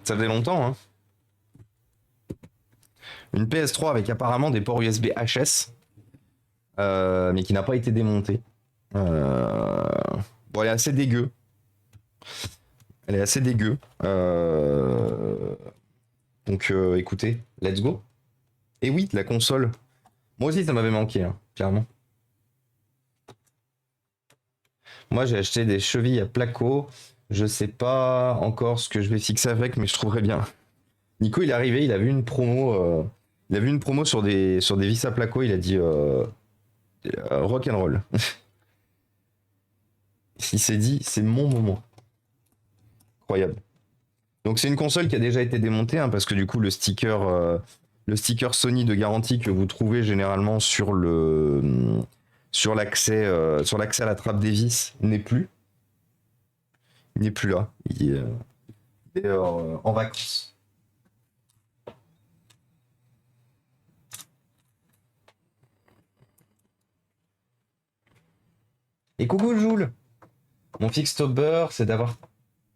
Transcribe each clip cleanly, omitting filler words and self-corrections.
Ça faisait longtemps, hein. Une PS3 avec apparemment des ports USB HS, mais qui n'a pas été démontée. Bon, elle est assez dégueu. Elle est assez dégueu. Donc, écoutez, let's go. Et oui, la console. Moi aussi, ça m'avait manqué, hein, clairement. Moi, j'ai acheté des chevilles à placo. Je sais pas encore ce que je vais fixer avec, mais je trouverai bien. Nico, il est arrivé, il a vu une promo. Il a vu une promo sur des vis à placo. Il a dit rock and roll. Il s'est dit, c'est mon moment. Incroyable. Donc c'est une console qui a déjà été démontée, hein, parce que du coup le sticker Sony de garantie que vous trouvez généralement sur l'accès à la trappe des vis n'est plus. Il n'est plus là. Il est en vacances. Et coucou Joule. Mon fixtober, c'est d'avoir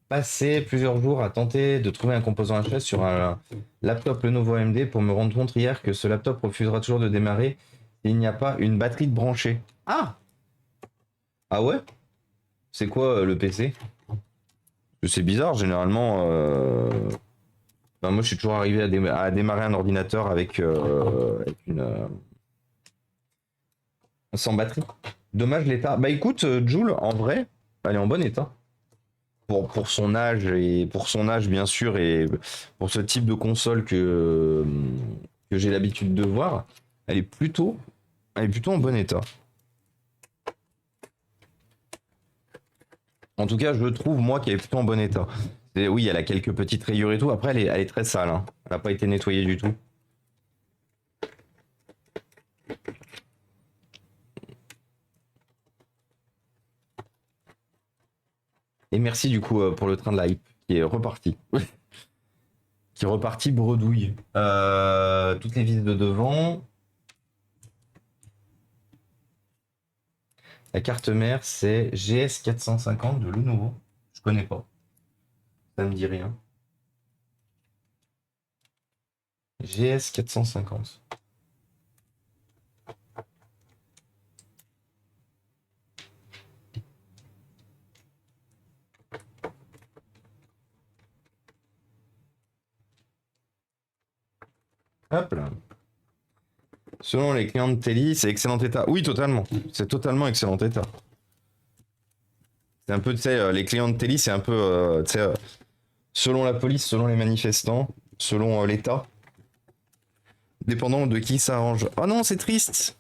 passé plusieurs jours à tenter de trouver un composant HS sur un laptop Lenovo AMD pour me rendre compte hier que ce laptop refusera toujours de démarrer s'il n'y a pas une batterie de branchée. Ah! Ah ouais? C'est quoi le PC? C'est bizarre, généralement. Ben, moi, je suis toujours arrivé à démarrer un ordinateur avec une. Sans batterie. Dommage l'état. Bah écoute, Joule, en vrai, elle est en bon état. Pour son âge et pour son âge bien sûr et pour ce type de console que j'ai l'habitude de voir, elle est plutôt en bon état. En tout cas, je trouve moi qu'elle est plutôt en bon état. Et oui, elle a quelques petites rayures et tout. Après, elle est très sale. Hein. Elle n'a pas été nettoyée du tout. Et merci du coup pour le train de la hype qui est reparti. Qui est reparti bredouille. Toutes les vis de devant. La carte mère, c'est GS 450 de Lenovo. Je connais pas. Ça me dit rien. GS 450. Hop là. Selon les clients de Telly, c'est excellent état. Oui, totalement. C'est totalement excellent état. C'est un peu, tu sais, les clients de Telly, c'est un peu, tu sais, selon la police, selon les manifestants, selon l'État, dépendant de qui ça arrange. Oh non, c'est triste.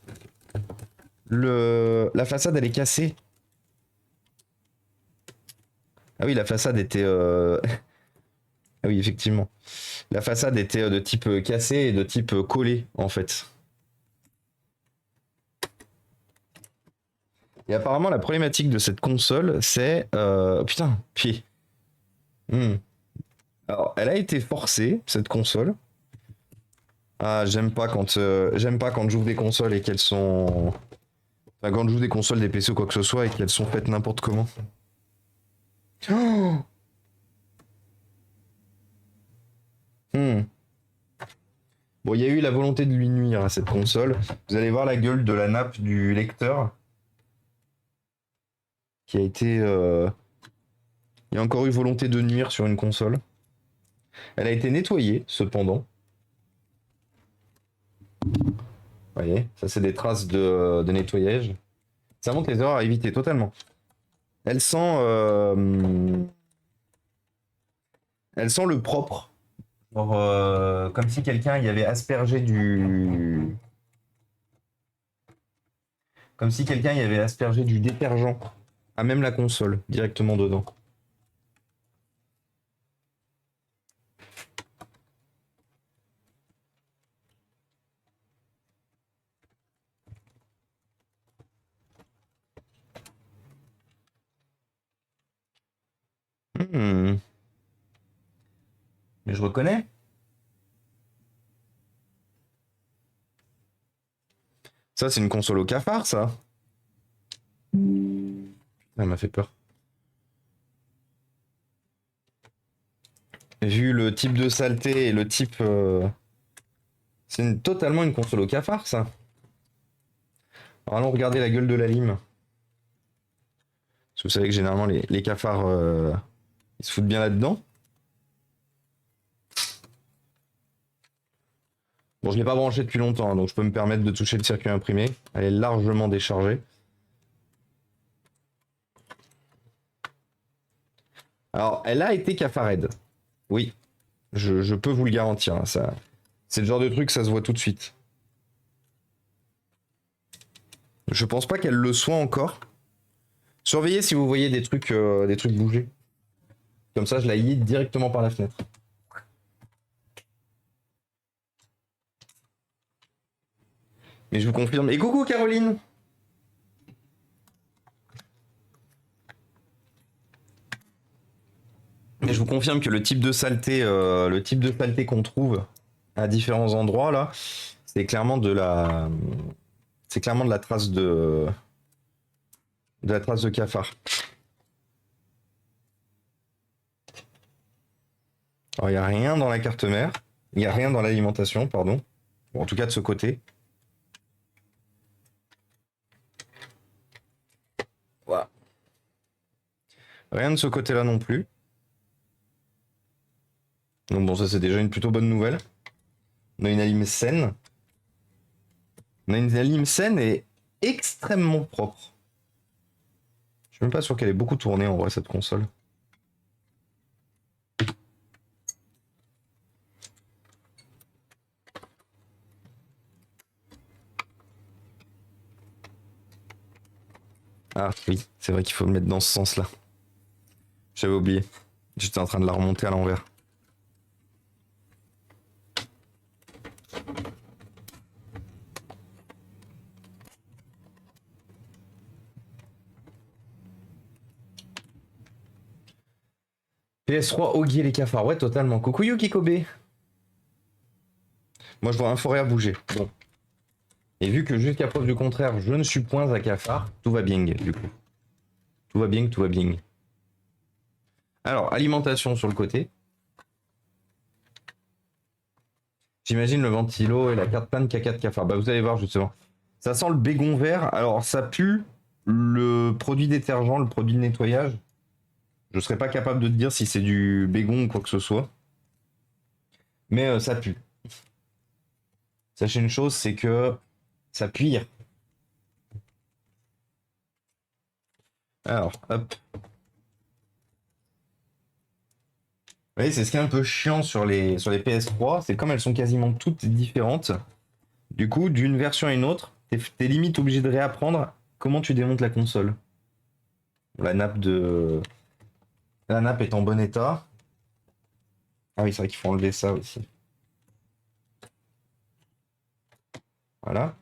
La façade, elle est cassée. Ah oui, la façade était. Ah oui, effectivement. La façade était de type cassé et de type collé, en fait. Et apparemment, la problématique de cette console, c'est... putain, pied. Alors, elle a été forcée, cette console. Ah, j'aime pas quand j'ouvre des consoles et qu'elles sont... Enfin, quand j'ouvre des consoles, des PC ou quoi que ce soit et qu'elles sont faites n'importe comment. Oh. Bon, il y a eu la volonté de lui nuire à cette console. Vous allez voir la gueule de la nappe du lecteur. Qui a été... Il y a encore eu volonté de nuire sur une console. Elle a été nettoyée, cependant. Vous voyez, ça c'est des traces de nettoyage. Ça montre les erreurs à éviter totalement. Elle sent le propre. Genre, comme si quelqu'un y avait aspergé du... Comme si quelqu'un y avait aspergé du détergent à même la console, directement dedans. Mais je reconnais. Ça, c'est une console au cafard, ça. Ça m'a fait peur. Vu le type de saleté et le type... C'est totalement une console au cafard, ça. Alors allons regarder la gueule de la lime. Parce que vous savez que généralement, les cafards, ils se foutent bien là-dedans. Bon, je ne l'ai pas branché depuis longtemps, donc je peux me permettre de toucher le circuit imprimé. Elle est largement déchargée. Alors, elle a été cafarède. Oui, je peux vous le garantir. Hein, ça, c'est le genre de truc, ça se voit tout de suite. Je pense pas qu'elle le soit encore. Surveillez si vous voyez des trucs bouger. Comme ça, je la yeet directement par la fenêtre. Mais je vous confirme. Et coucou Caroline! Et je vous confirme que le type de saleté qu'on trouve à différents endroits là, c'est clairement de la trace de la trace de cafard. Alors il n'y a rien dans la carte mère, il n'y a rien dans l'alimentation, pardon. Bon, en tout cas de ce côté. Voilà. Rien de ce côté-là non plus. Donc bon, ça c'est déjà une plutôt bonne nouvelle. On a une alim saine. On a une alim saine et extrêmement propre. Je suis même pas sûr qu'elle ait beaucoup tourné en vrai cette console. Ah oui, c'est vrai qu'il faut le mettre dans ce sens-là. J'avais oublié. J'étais en train de la remonter à l'envers. PS3, Ogi et les cafards. Ouais, totalement. Coucou Yuki Kobe. Moi, je vois un forêt à bouger. Bon. Et vu que jusqu'à preuve du contraire, je ne suis point à cafard, tout va bien, du coup. Tout va bien, tout va bien. Alors, alimentation sur le côté. J'imagine le ventilo et la carte plein de caca de cafard. Bah, vous allez voir, justement. Ça sent le bégon vert. Alors, ça pue le produit détergent, le produit de nettoyage. Je serais pas capable de te dire si c'est du bégon ou quoi que ce soit. Mais ça pue. Sachez une chose, c'est que ça pue. Alors, hop. Vous voyez, c'est ce qui est un peu chiant sur les PS3, c'est comme elles sont quasiment toutes différentes. Du coup, d'une version à une autre, t'es limite obligé de réapprendre comment tu démontes la console. La nappe est en bon état. Ah oui, c'est vrai qu'il faut enlever ça aussi. Voilà.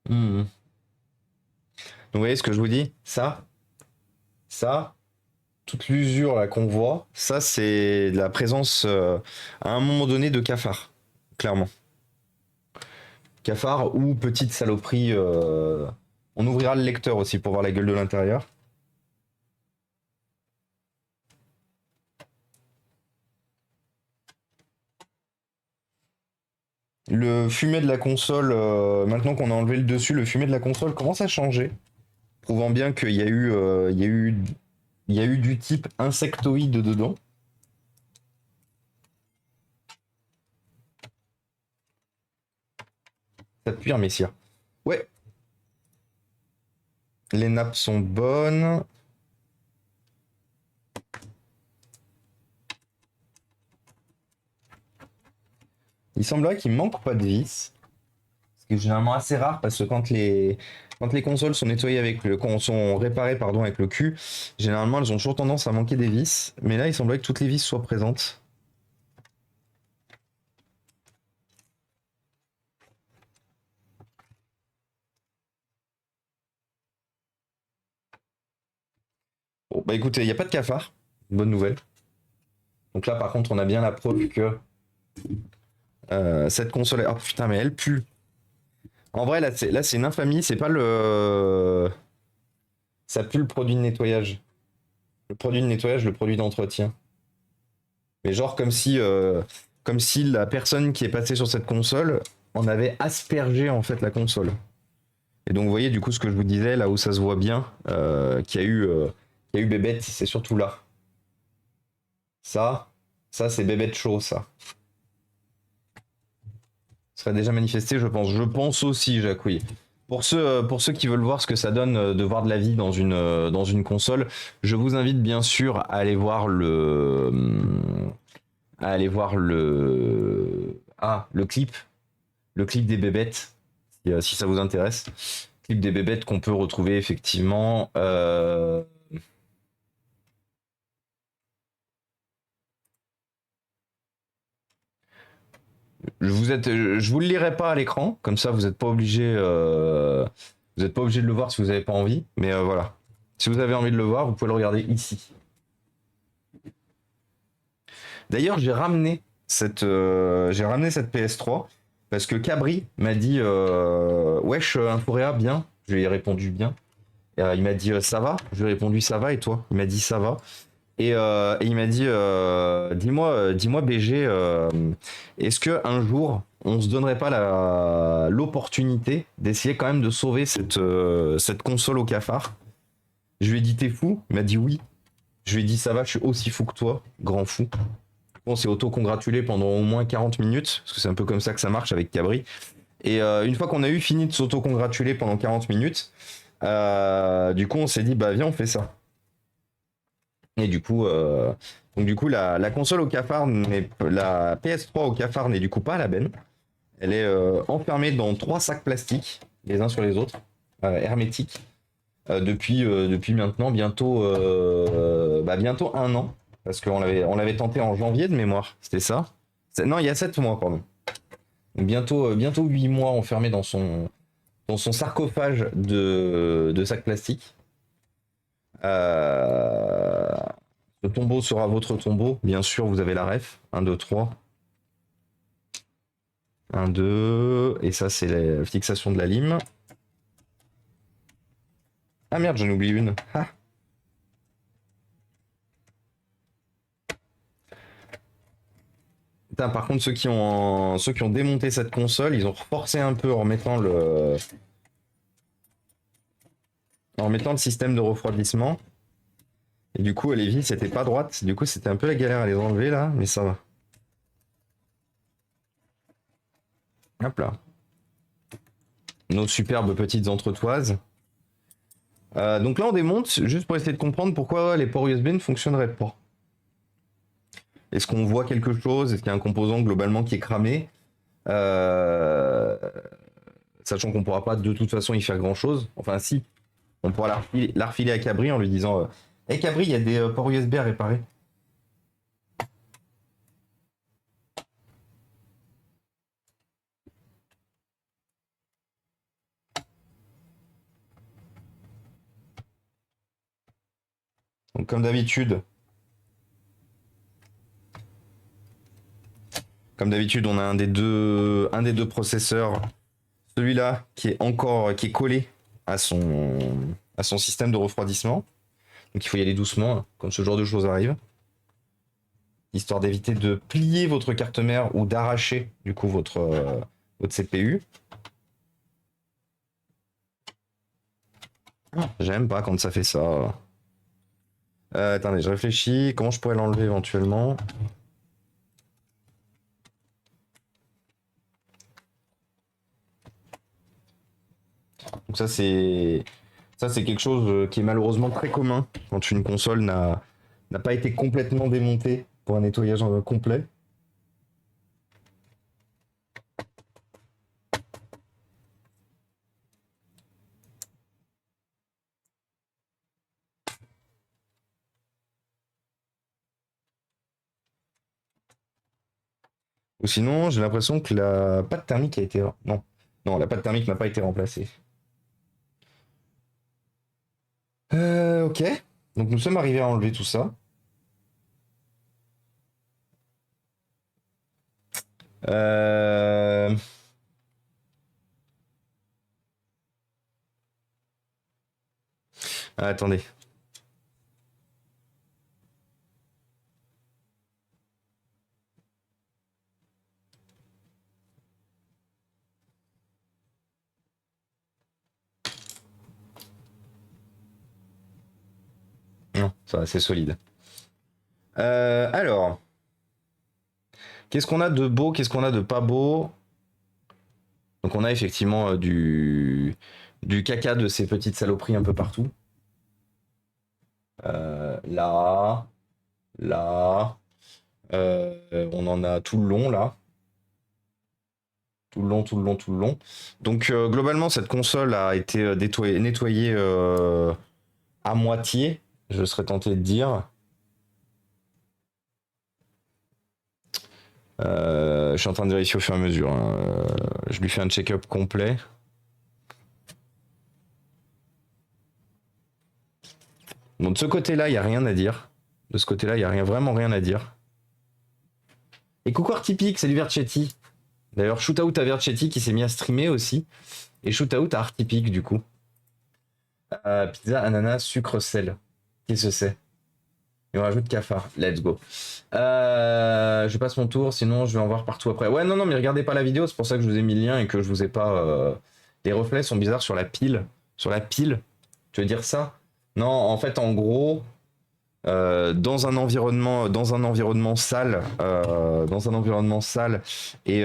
Donc vous voyez ce que je vous dis? Ça, toute l'usure là qu'on voit, ça c'est la présence à un moment donné de cafard, clairement. Cafard ou petite saloperie. On ouvrira le lecteur aussi pour voir la gueule de l'intérieur. Le fumet de la console, maintenant qu'on a enlevé le dessus, le fumet de la console commence à changer, prouvant bien qu'il y a eu du type insectoïde dedans. Ça pue, messieurs. Ouais. Les nappes sont bonnes. Il semblerait qu'il manque pas de vis. Ce qui est généralement assez rare parce que quand les consoles sont nettoyées sont réparées pardon, avec le cul, généralement elles ont toujours tendance à manquer des vis. Mais là, il semblerait que toutes les vis soient présentes. Bon, bah écoutez, il n'y a pas de cafard. Bonne nouvelle. Donc là, par contre, on a bien la preuve que cette console... Oh putain, mais elle pue. En vrai, là, c'est une infamie. C'est pas le. Ça pue le produit de nettoyage. Le produit de nettoyage, le produit d'entretien. Mais genre comme si la personne qui est passée sur cette console en avait aspergé en fait la console. Et donc vous voyez du coup ce que je vous disais, là où ça se voit bien, qu'il y a eu Bébête, c'est surtout là. Ça, ça c'est Bébête chaud, ça. Ça serait déjà manifesté, je pense. Je pense aussi, Jacques, oui. Pour ceux qui veulent voir ce que ça donne de voir de la vie dans une console, je vous invite bien sûr à aller voir le clip des bébêtes, si ça vous intéresse. Clip des bébêtes qu'on peut retrouver effectivement. Je vous le lirai pas à l'écran, comme ça vous n'êtes pas obligé, vous êtes pas obligé de le voir si vous n'avez pas envie. Mais voilà, si vous avez envie de le voir, vous pouvez le regarder ici. D'ailleurs, j'ai ramené cette PS3 parce que Cabri m'a dit wesh Inforea bien. Je lui ai répondu bien. Il m'a dit ça va. Je lui ai répondu ça va et toi? Il m'a dit ça va. Et il m'a dit dis-moi BG, est-ce que un jour on se donnerait pas l'opportunité d'essayer quand même de sauver cette console au cafard? Je lui ai dit t'es fou? Il m'a dit oui. Je lui ai dit ça va, je suis aussi fou que toi, grand fou. On s'est auto-congratulé pendant au moins 40 minutes, parce que c'est un peu comme ça que ça marche avec Cabri. Et une fois qu'on a eu fini de s'auto-congratuler pendant 40 minutes, du coup on s'est dit bah viens on fait ça. Et du coup la console au cafard, la PS3 au cafard n'est du coup pas à la benne. Elle est enfermée dans 3 sacs plastiques, les uns sur les autres, hermétiques, depuis maintenant bientôt un an. Parce on l'avait tenté en janvier de mémoire, c'était ça. Non, il y a 7 mois, pardon. Bientôt 8 mois enfermé dans son sarcophage de sacs plastiques. Le tombeau sera votre tombeau. Bien sûr, vous avez la ref. 1, 2, 3. 1, 2. Et ça, c'est la fixation de la lime. Ah merde, j'en oublie une. Ah. Putain, par contre, ceux qui ont démonté cette console, ils ont reforcé un peu en remettant le système de refroidissement. Et du coup, les vis n'étaient pas droites. Du coup, c'était un peu la galère à les enlever là, mais ça va. Hop là. Nos superbes petites entretoises. Donc là, on démonte juste pour essayer de comprendre pourquoi les ports USB ne fonctionneraient pas. Est-ce qu'on voit quelque chose? Est-ce qu'il y a un composant globalement qui est cramé? Euh, Sachant qu'on ne pourra pas de toute façon y faire grand chose. Enfin, si, on pourra la refiler à Cabri en lui disant hey Cabri, il y a des ports USB à réparer. Donc, comme d'habitude, on a un des deux processeurs. Celui-là qui est collé à son système de refroidissement. Donc il faut y aller doucement hein, quand ce genre de choses arrive. Histoire d'éviter de plier votre carte mère ou d'arracher du coup votre CPU. J'aime pas quand ça fait ça. Attendez, je réfléchis. Comment je pourrais l'enlever éventuellement? Donc ça c'est quelque chose qui est malheureusement très commun quand une console n'a pas été complètement démontée pour un nettoyage complet. Ou sinon, j'ai l'impression que la pâte thermique a été... Non, non, la pâte thermique n'a pas été remplacée. Ok. Donc nous sommes arrivés à enlever tout ça. Euh... Ah, attendez. Non, ça va, c'est solide. Alors, qu'est-ce qu'on a de beau, qu'est-ce qu'on a de pas beau? Donc on a effectivement du caca de ces petites saloperies un peu partout. Là, là, on en a tout le long là. Tout le long, tout le long, tout le long. Donc globalement, cette console a été nettoyée à moitié, je serais tenté de dire. Je suis en train de vérifier au fur et à mesure, hein. Je lui fais un check-up complet. Donc de ce côté-là, il n'y a rien à dire. De ce côté-là, il n'y a vraiment rien à dire. Et coucou Artipic, salut Verchetti. D'ailleurs, shootout à Verchetti qui s'est mis à streamer aussi. Et shootout à Artipic du coup. Pizza, ananas, sucre, sel. Qu'est-ce que c'est? Et on rajoute cafard. Let's go. Je passe mon tour, sinon je vais en voir partout après. Ouais, non, non, mais regardez pas la vidéo, c'est pour ça que je vous ai mis le lien et que je vous ai pas. Les reflets sont bizarres sur la pile. Sur la pile. Tu veux dire ça? Non, en fait, en gros, dans un environnement sale, et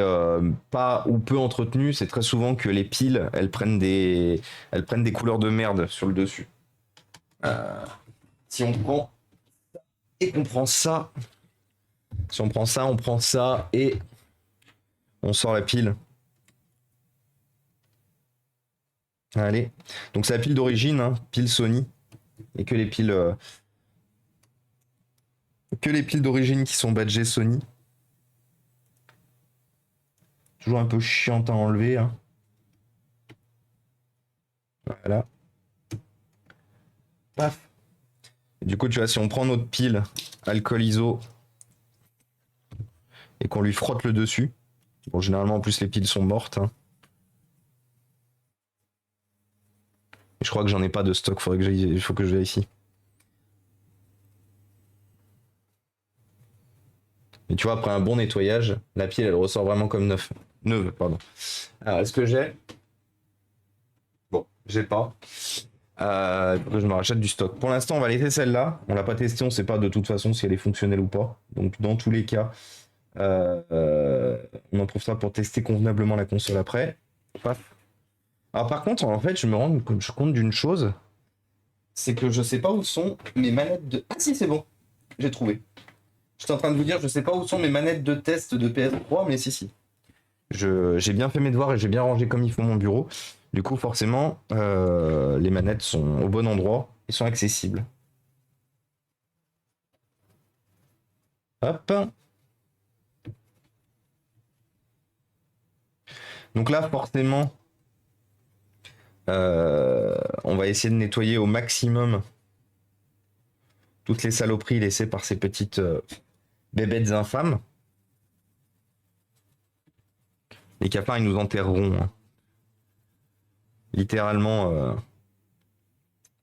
pas ou peu entretenu, c'est très souvent que les piles, elles prennent des couleurs de merde sur le dessus. Si on prend et qu'on prend ça, si on prend ça, on prend ça et on sort la pile. Allez, donc c'est la pile d'origine, hein, pile Sony, et que les piles d'origine qui sont badgées Sony. Toujours un peu chiante à enlever, hein. Voilà. Paf. Et du coup, tu vois, si on prend notre pile alcool iso et qu'on lui frotte le dessus, bon, généralement en plus les piles sont mortes, hein. Et je crois que j'en ai pas de stock, il faut que je vérifie. Et tu vois, après un bon nettoyage, la pile elle ressort vraiment comme neuve, pardon. Alors, est-ce que j'ai? Bon, j'ai pas. Il faut que je me rachète du stock. Pour l'instant, on va laisser celle-là. On l'a pas testée, on sait pas de toute façon si elle est fonctionnelle ou pas. Donc, dans tous les cas, on en profitera pour tester convenablement la console après. Paf. Alors, par contre, en fait, je me rends compte d'une chose. C'est que je sais pas où sont mes manettes de. Ah si, c'est bon. J'ai trouvé. J'étais en train de vous dire, je sais pas où sont mes manettes de test de PS3, mais si. J'ai bien fait mes devoirs et j'ai bien rangé comme il faut mon bureau. Du coup, forcément, les manettes sont au bon endroit et sont accessibles. Hop. Donc là, forcément, on va essayer de nettoyer au maximum toutes les saloperies laissées par ces petites bébêtes infâmes. Les cafards, ils nous enterreront, hein. Littéralement,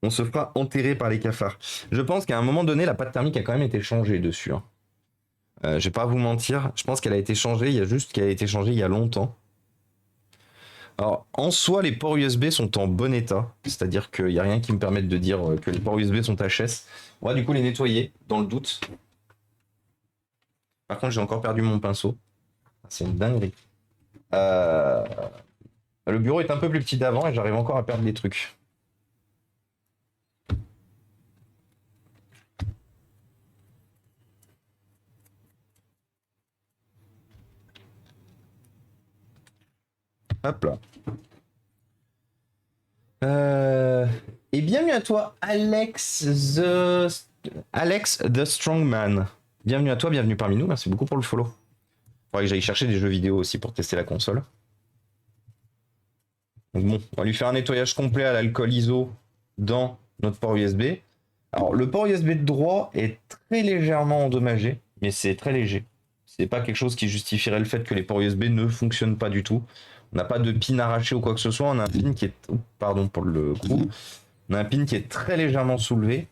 on se fera enterrer par les cafards. Je pense qu'à un moment donné, la pâte thermique a quand même été changée dessus, hein. Je vais pas vous mentir, je pense qu'elle a été changée, il y a juste qu'elle a été changée il y a longtemps. Alors, en soi, les ports USB sont en bon état, c'est-à-dire qu'il n'y a rien qui me permette de dire que les ports USB sont HS. On va du coup les nettoyer, dans le doute. Par contre, j'ai encore perdu mon pinceau. C'est une dinguerie. Le bureau est un peu plus petit d'avant et j'arrive encore à perdre des trucs. Hop là. Et bienvenue à toi, Alex the Strongman. Bienvenue à toi, bienvenue parmi nous. Merci beaucoup pour le follow. Faudrait que j'aille chercher des jeux vidéo aussi pour tester la console. Donc bon, on va lui faire un nettoyage complet à l'alcool ISO dans notre port USB. Alors, le port USB de droit est très légèrement endommagé, mais c'est très léger. C'est pas quelque chose qui justifierait le fait que les ports USB ne fonctionnent pas du tout. On n'a pas de pin arraché ou quoi que ce soit. On a un pin qui est. Pardon pour le coup. On a un pin qui est très légèrement soulevé.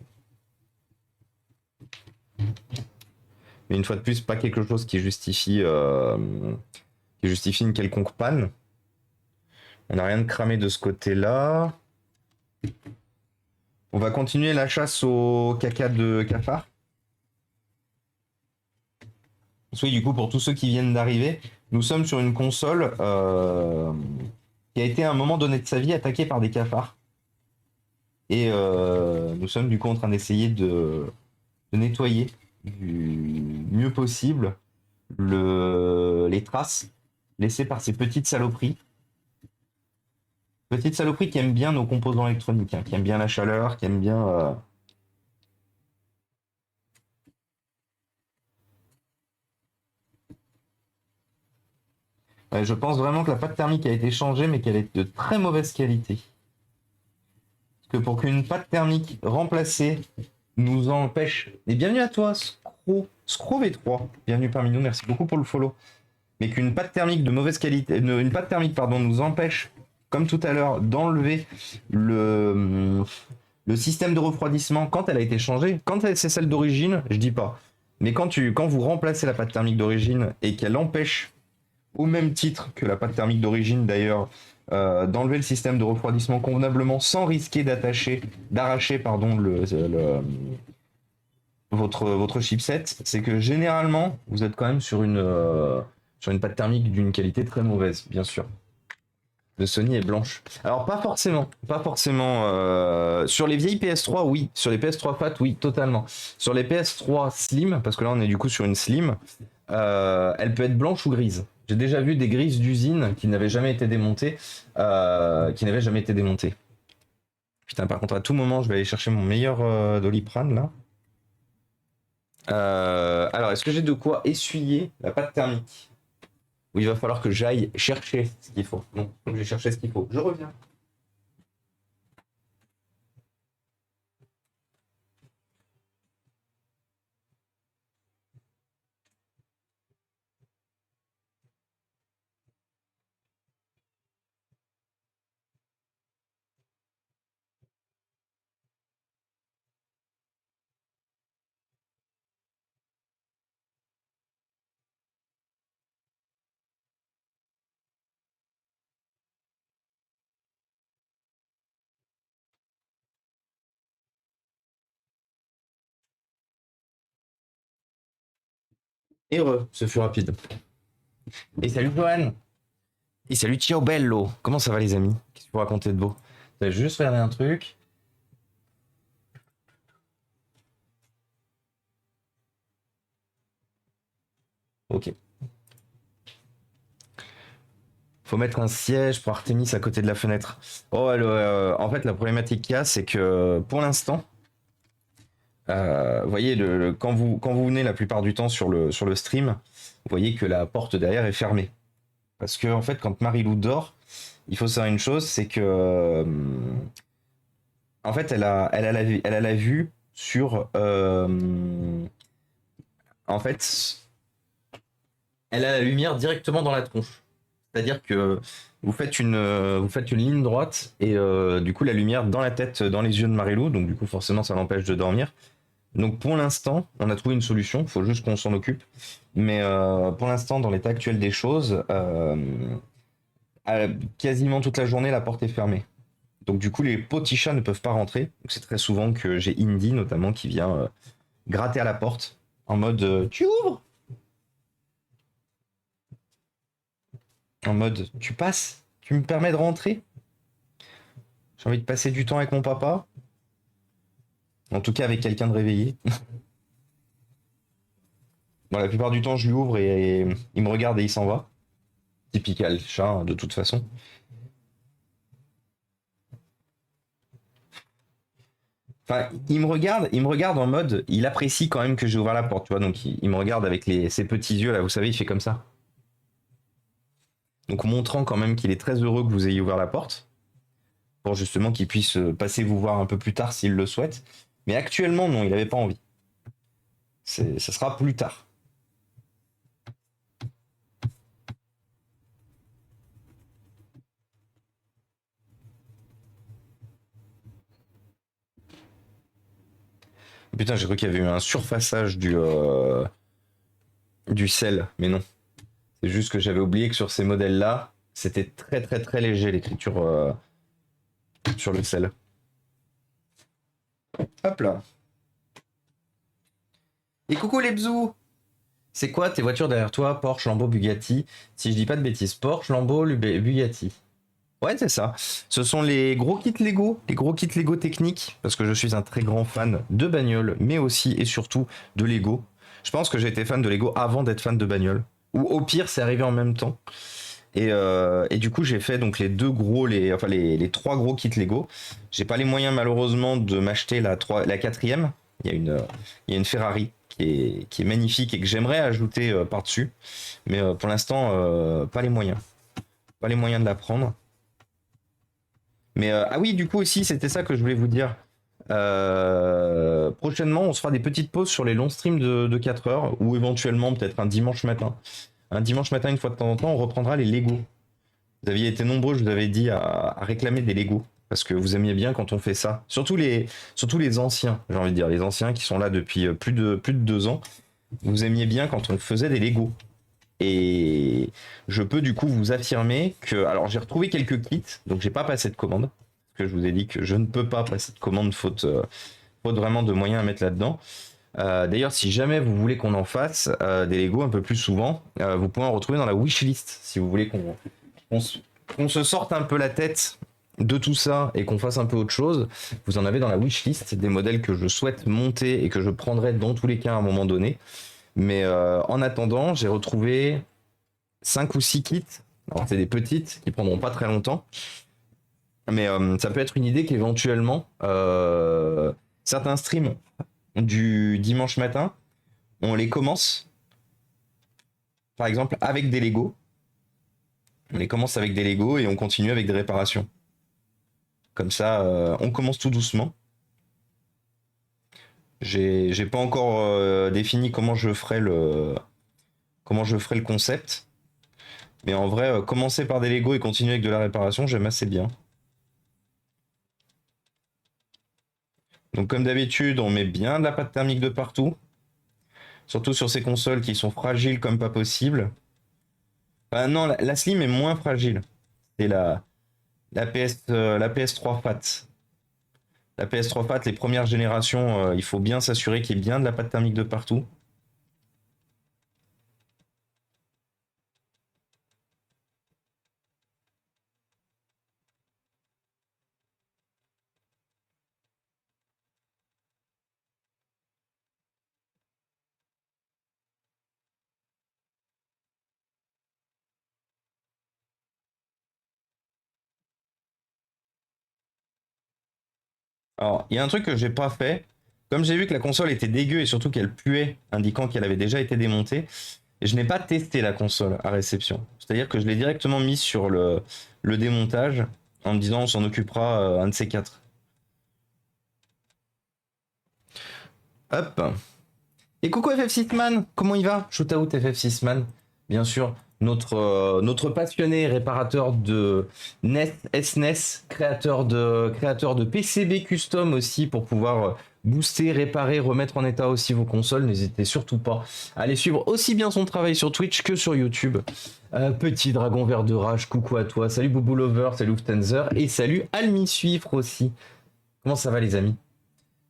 Mais une fois de plus, pas quelque chose qui justifie une quelconque panne. On n'a rien de cramé de ce côté-là. On va continuer la chasse au caca de cafard. Oui, du coup, pour tous ceux qui viennent d'arriver, nous sommes sur une console qui a été à un moment donné de sa vie attaquée par des cafards. Et nous sommes du coup en train d'essayer de nettoyer du mieux possible les traces laissées par ces petites saloperies. Petites saloperies qui aiment bien nos composants électroniques, hein, qui aiment bien la chaleur, qui aiment bien... Ouais, je pense vraiment que la pâte thermique a été changée, mais qu'elle est de très mauvaise qualité. Parce que pour qu'une pâte thermique remplacée nous empêche... Et bienvenue à toi, Scro V3. Bienvenue parmi nous, merci beaucoup pour le follow. Mais qu'une pâte thermique de mauvaise qualité, une pâte thermique pardon, nous empêche, comme tout à l'heure, d'enlever le système de refroidissement quand elle a été changée. Quand c'est celle d'origine, je dis pas. Mais quand vous remplacez la pâte thermique d'origine et qu'elle empêche, au même titre que la pâte thermique d'origine d'ailleurs, d'enlever le système de refroidissement convenablement sans risquer d'arracher pardon, votre chipset, c'est que généralement, vous êtes quand même sur une pâte thermique d'une qualité très mauvaise, bien sûr. De Sony est blanche. Alors pas forcément. Sur les vieilles PS3, oui. Sur les PS3 Fat, oui, totalement. Sur les PS3 Slim, parce que là on est du coup sur une Slim, elle peut être blanche ou grise. J'ai déjà vu des grises d'usine qui n'avaient jamais été démontées, Putain, par contre, à tout moment, je vais aller chercher mon meilleur Doliprane là. Alors, est-ce que j'ai de quoi essuyer la pâte thermique? Oui, il va falloir que j'aille chercher ce qu'il faut. Non, je vais chercher ce qu'il faut. Je reviens. Heureux, ce fut rapide. Et salut Johan. Et salut Ciao Bello. Comment ça va les amis? Qu'est-ce que vous racontez de beau? Je vais juste regarder un truc. Ok. Faut mettre un siège pour Artemis à côté de la fenêtre. Oh, en fait, la problématique qu'il y a, c'est que pour l'instant, vous voyez, quand vous venez la plupart du temps sur le stream, vous voyez que la porte derrière est fermée. Parce que, en fait, quand Marilou dort, il faut savoir une chose, c'est que, en fait, elle a la vue sur, en fait, elle a la lumière directement dans la tronche. C'est-à-dire que vous faites une ligne droite et du coup la lumière dans la tête, dans les yeux de Marilou, donc du coup forcément ça l'empêche de dormir. Donc pour l'instant, on a trouvé une solution, il faut juste qu'on s'en occupe. Mais pour l'instant, dans l'état actuel des choses, quasiment toute la journée, la porte est fermée. Donc du coup, les petits chats ne peuvent pas rentrer. Donc, c'est très souvent que j'ai Indy notamment qui vient gratter à la porte en mode tu ouvres, en mode tu passes, tu me permets de rentrer. J'ai envie de passer du temps avec mon papa. En tout cas, avec quelqu'un de réveillé. Bon, la plupart du temps, je lui ouvre et il me regarde et il s'en va. Typical chat, hein, de toute façon. Enfin, il me regarde en mode, il apprécie quand même que j'ai ouvert la porte, tu vois. Donc, il me regarde avec ses petits yeux, là, vous savez, il fait comme ça. Donc, montrant quand même qu'il est très heureux que vous ayez ouvert la porte. Pour justement qu'il puisse passer vous voir un peu plus tard s'il le souhaite. Mais actuellement, non, il n'avait pas envie. Ça sera plus tard. Putain, j'ai cru qu'il y avait eu un surfaçage du sel, mais non. C'est juste que j'avais oublié que sur ces modèles-là, c'était très très très léger l'écriture sur le sel. Hop là. Et coucou les bzous. C'est quoi tes voitures derrière toi? Porsche, Lambo, Bugatti? Si je dis pas de bêtises, Porsche, Lambo, Bugatti. Ouais, c'est ça. Ce sont les gros kits Lego, techniques, parce que je suis un très grand fan de bagnole, mais aussi et surtout de Lego. Je pense que j'ai été fan de Lego avant d'être fan de bagnole. Ou au pire, c'est arrivé en même temps. Et du coup, j'ai fait donc les trois gros kits Lego. J'ai pas les moyens malheureusement de m'acheter la quatrième. Il y a une Ferrari qui est magnifique et que j'aimerais ajouter par-dessus. Mais pour l'instant, pas les moyens. Pas les moyens de la prendre. Mais ah oui, du coup aussi, c'était ça que je voulais vous dire. Prochainement, on se fera des petites pauses sur les longs streams de 4 heures ou éventuellement peut-être un dimanche matin. Un dimanche matin, une fois de temps en temps, on reprendra les Lego. Vous aviez été nombreux, je vous avais dit, à réclamer des Lego. Parce que vous aimiez bien quand on fait ça. Surtout les anciens, j'ai envie de dire. Les anciens qui sont là depuis plus de 2 ans. Vous aimiez bien quand on faisait des Lego. Et je peux du coup vous affirmer que... Alors j'ai retrouvé quelques kits, donc j'ai pas passé de commande. Parce que je vous ai dit que je ne peux pas passer de commande faute vraiment de moyens à mettre là-dedans. D'ailleurs, si jamais vous voulez qu'on en fasse des Lego un peu plus souvent, vous pouvez en retrouver dans la wishlist. Si vous voulez qu'on se sorte un peu la tête de tout ça et qu'on fasse un peu autre chose, vous en avez dans la wishlist des modèles que je souhaite monter et que je prendrai dans tous les cas à un moment donné. Mais en attendant, j'ai retrouvé 5 ou 6 kits. Alors c'est des petites qui prendront pas très longtemps. Mais ça peut être une idée qu'éventuellement, certains streams du dimanche matin, on les commence, par exemple, avec des Lego. On les commence avec des Lego et on continue avec des réparations. Comme ça, on commence tout doucement. J'ai pas encore défini comment je ferai le concept. Mais en vrai, commencer par des Lego et continuer avec de la réparation, j'aime assez bien. Donc comme d'habitude, on met bien de la pâte thermique de partout. Surtout sur ces consoles qui sont fragiles comme pas possible. Enfin, non, la Slim est moins fragile. C'est la PS3 Fat. La PS3 Fat, les premières générations, il faut bien s'assurer qu'il y ait bien de la pâte thermique de partout. Alors, il y a un truc que j'ai pas fait. Comme j'ai vu que la console était dégueu et surtout qu'elle puait, indiquant qu'elle avait déjà été démontée, je n'ai pas testé la console à réception. C'est-à-dire que je l'ai directement mise sur le démontage en me disant on s'en occupera un de ces quatre. Hop. Et coucou FF6man, comment il va? Shoot out FF6man, bien sûr, notre passionné réparateur de NES, SNES, créateur de PCB custom aussi pour pouvoir booster, réparer, remettre en état aussi vos consoles. N'hésitez surtout pas à aller suivre aussi bien son travail sur Twitch que sur YouTube. Petit dragon vert de rage, coucou à toi. Salut Boubou Lover, salut Lufthansa et salut Almi Suivre aussi. Comment ça va les amis?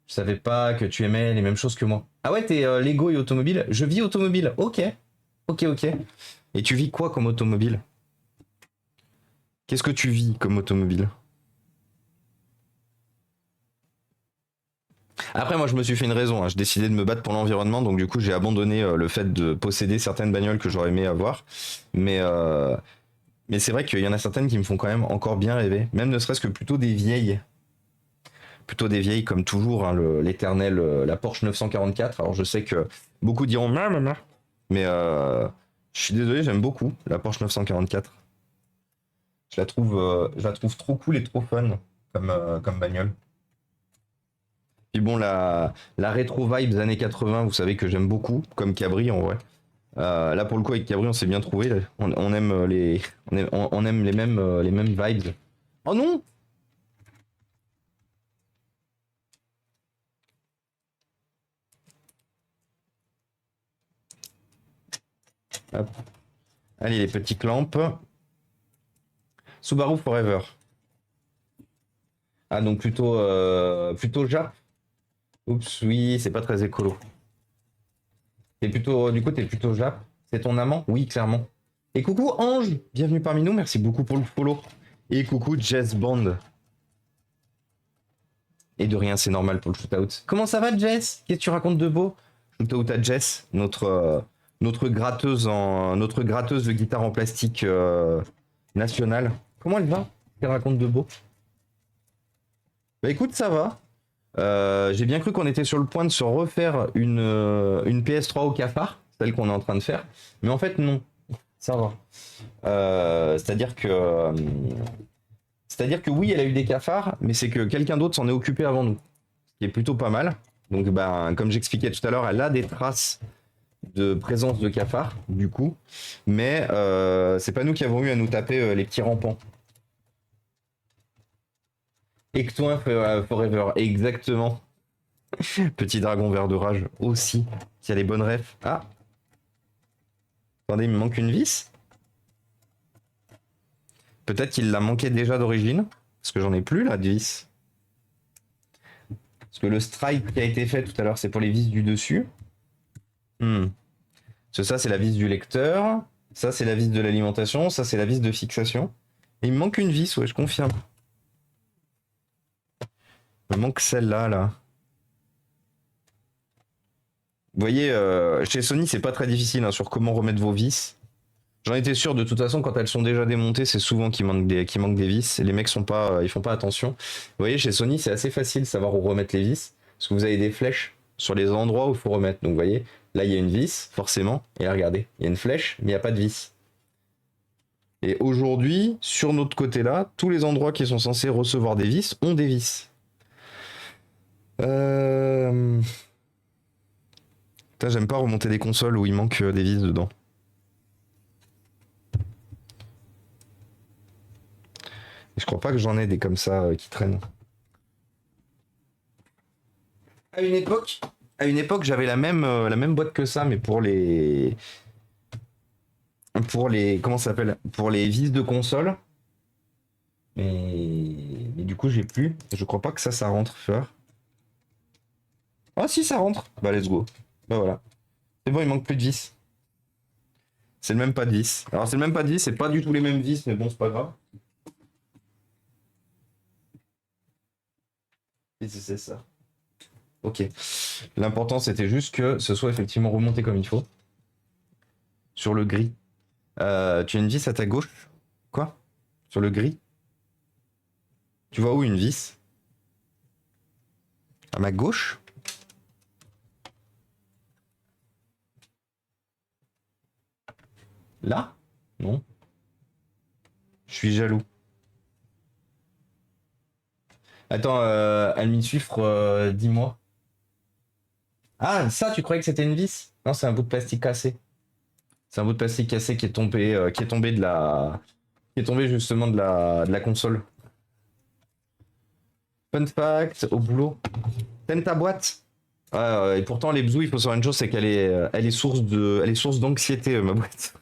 Je savais pas que tu aimais les mêmes choses que moi. Ah ouais, t'es Lego et automobile? Je vis automobile. Ok. Ok, ok. Et tu vis quoi comme automobile? Qu'est-ce que tu vis comme automobile? Après, moi, je me suis fait une raison. Hein. Je décidais de me battre pour l'environnement, donc du coup, j'ai abandonné le fait de posséder certaines bagnoles que j'aurais aimé avoir. Mais, euh, mais c'est vrai qu'il y en a certaines qui me font quand même encore bien rêver. Même ne serait-ce que plutôt des vieilles. Plutôt des vieilles, comme toujours, hein, l'éternel, la Porsche 944. Alors, je sais que beaucoup diront, mais je suis désolé, j'aime beaucoup la Porsche 944. Je la trouve trop cool et trop fun comme bagnole. Puis bon, la rétro vibes années 80, vous savez que j'aime beaucoup, comme Cabri en vrai. Là pour le coup avec Cabri, on s'est bien trouvé. On aime on aime les mêmes vibes. Oh non! Hop. Allez, les petits clamps. Subaru Forever. Ah, donc plutôt Jap. Oups, oui, c'est pas très écolo. Du coup, t'es plutôt Jap. C'est ton amant? Oui, clairement. Et coucou Ange, bienvenue parmi nous, merci beaucoup pour le follow. Et coucou Jess Bond. Et de rien, c'est normal pour le shootout. Comment ça va Jess? Qu'est-ce que tu racontes de beau? Shootout à Jess, notre gratteuse de guitare en plastique nationale. Comment elle va? Qu'elle raconte de beau? Bah écoute, ça va. J'ai bien cru qu'on était sur le point de se refaire une PS3 au cafard, celle qu'on est en train de faire. Mais en fait, non. Ça va. C'est-à-dire que oui, elle a eu des cafards, mais c'est que quelqu'un d'autre s'en est occupé avant nous. Ce qui est plutôt pas mal. Donc, ben, comme j'expliquais tout à l'heure, elle a des traces de présence de cafards, du coup. Mais c'est pas nous qui avons eu à nous taper les petits rampants. Ectoin Forever, exactement. Petit dragon vert de rage aussi, qui a les bonnes refs. Ah, attendez, il me manque une vis. Peut-être qu'il la manquait déjà d'origine, parce que j'en ai plus là de vis. Parce que le strike qui a été fait tout à l'heure, c'est pour les vis du dessus. Parce que ça, c'est la vis du lecteur. Ça, c'est la vis de l'alimentation. Ça, c'est la vis de fixation. Et il me manque une vis, ouais, je confirme. Il me manque celle-là, là. Vous voyez, chez Sony, c'est pas très difficile hein, sur comment remettre vos vis. J'en étais sûr, de toute façon, quand elles sont déjà démontées, c'est souvent qu'il manque des vis. Et les mecs sont pas, ils font pas attention. Vous voyez, chez Sony, c'est assez facile de savoir où remettre les vis. Parce que vous avez des flèches sur les endroits où il faut remettre. Donc, vous voyez, là, il y a une vis, forcément. Et là, regardez, il y a une flèche, mais il n'y a pas de vis. Et aujourd'hui, sur notre côté-là, tous les endroits qui sont censés recevoir des vis ont des vis. Putain, j'aime pas remonter des consoles où il manque des vis dedans. Et je crois pas que j'en ai des comme ça qui traînent. À une époque, j'avais la même boîte que ça, mais comment ça s'appelle? Pour les vis de console. Mais du coup, j'ai plus. Je crois pas que ça rentre. Faire. Ah si, ça rentre. Bah let's go. Bah voilà. C'est bon, il manque plus de vis. C'est le même pas de vis. Alors c'est le même pas de vis, c'est pas du tout les mêmes vis, mais bon, c'est pas grave. Et c'est ça. Ok. L'important, c'était juste que ce soit effectivement remonté comme il faut. Sur le gris. Tu as une vis à ta gauche? Quoi? Sur le gris? Tu vois où une vis? À ma gauche? Là? Non. Je suis jaloux. Attends, Almine Suifre, dis-moi. Ah, ça, tu croyais que c'était une vis? Non, c'est un bout de plastique cassé. C'est un bout de plastique cassé qui est tombé qui est tombé justement de la console. Fun fact, au boulot. T'aimes ta boîte? Et pourtant, les bzous, il faut savoir une chose, c'est elle est source d'anxiété, ma boîte.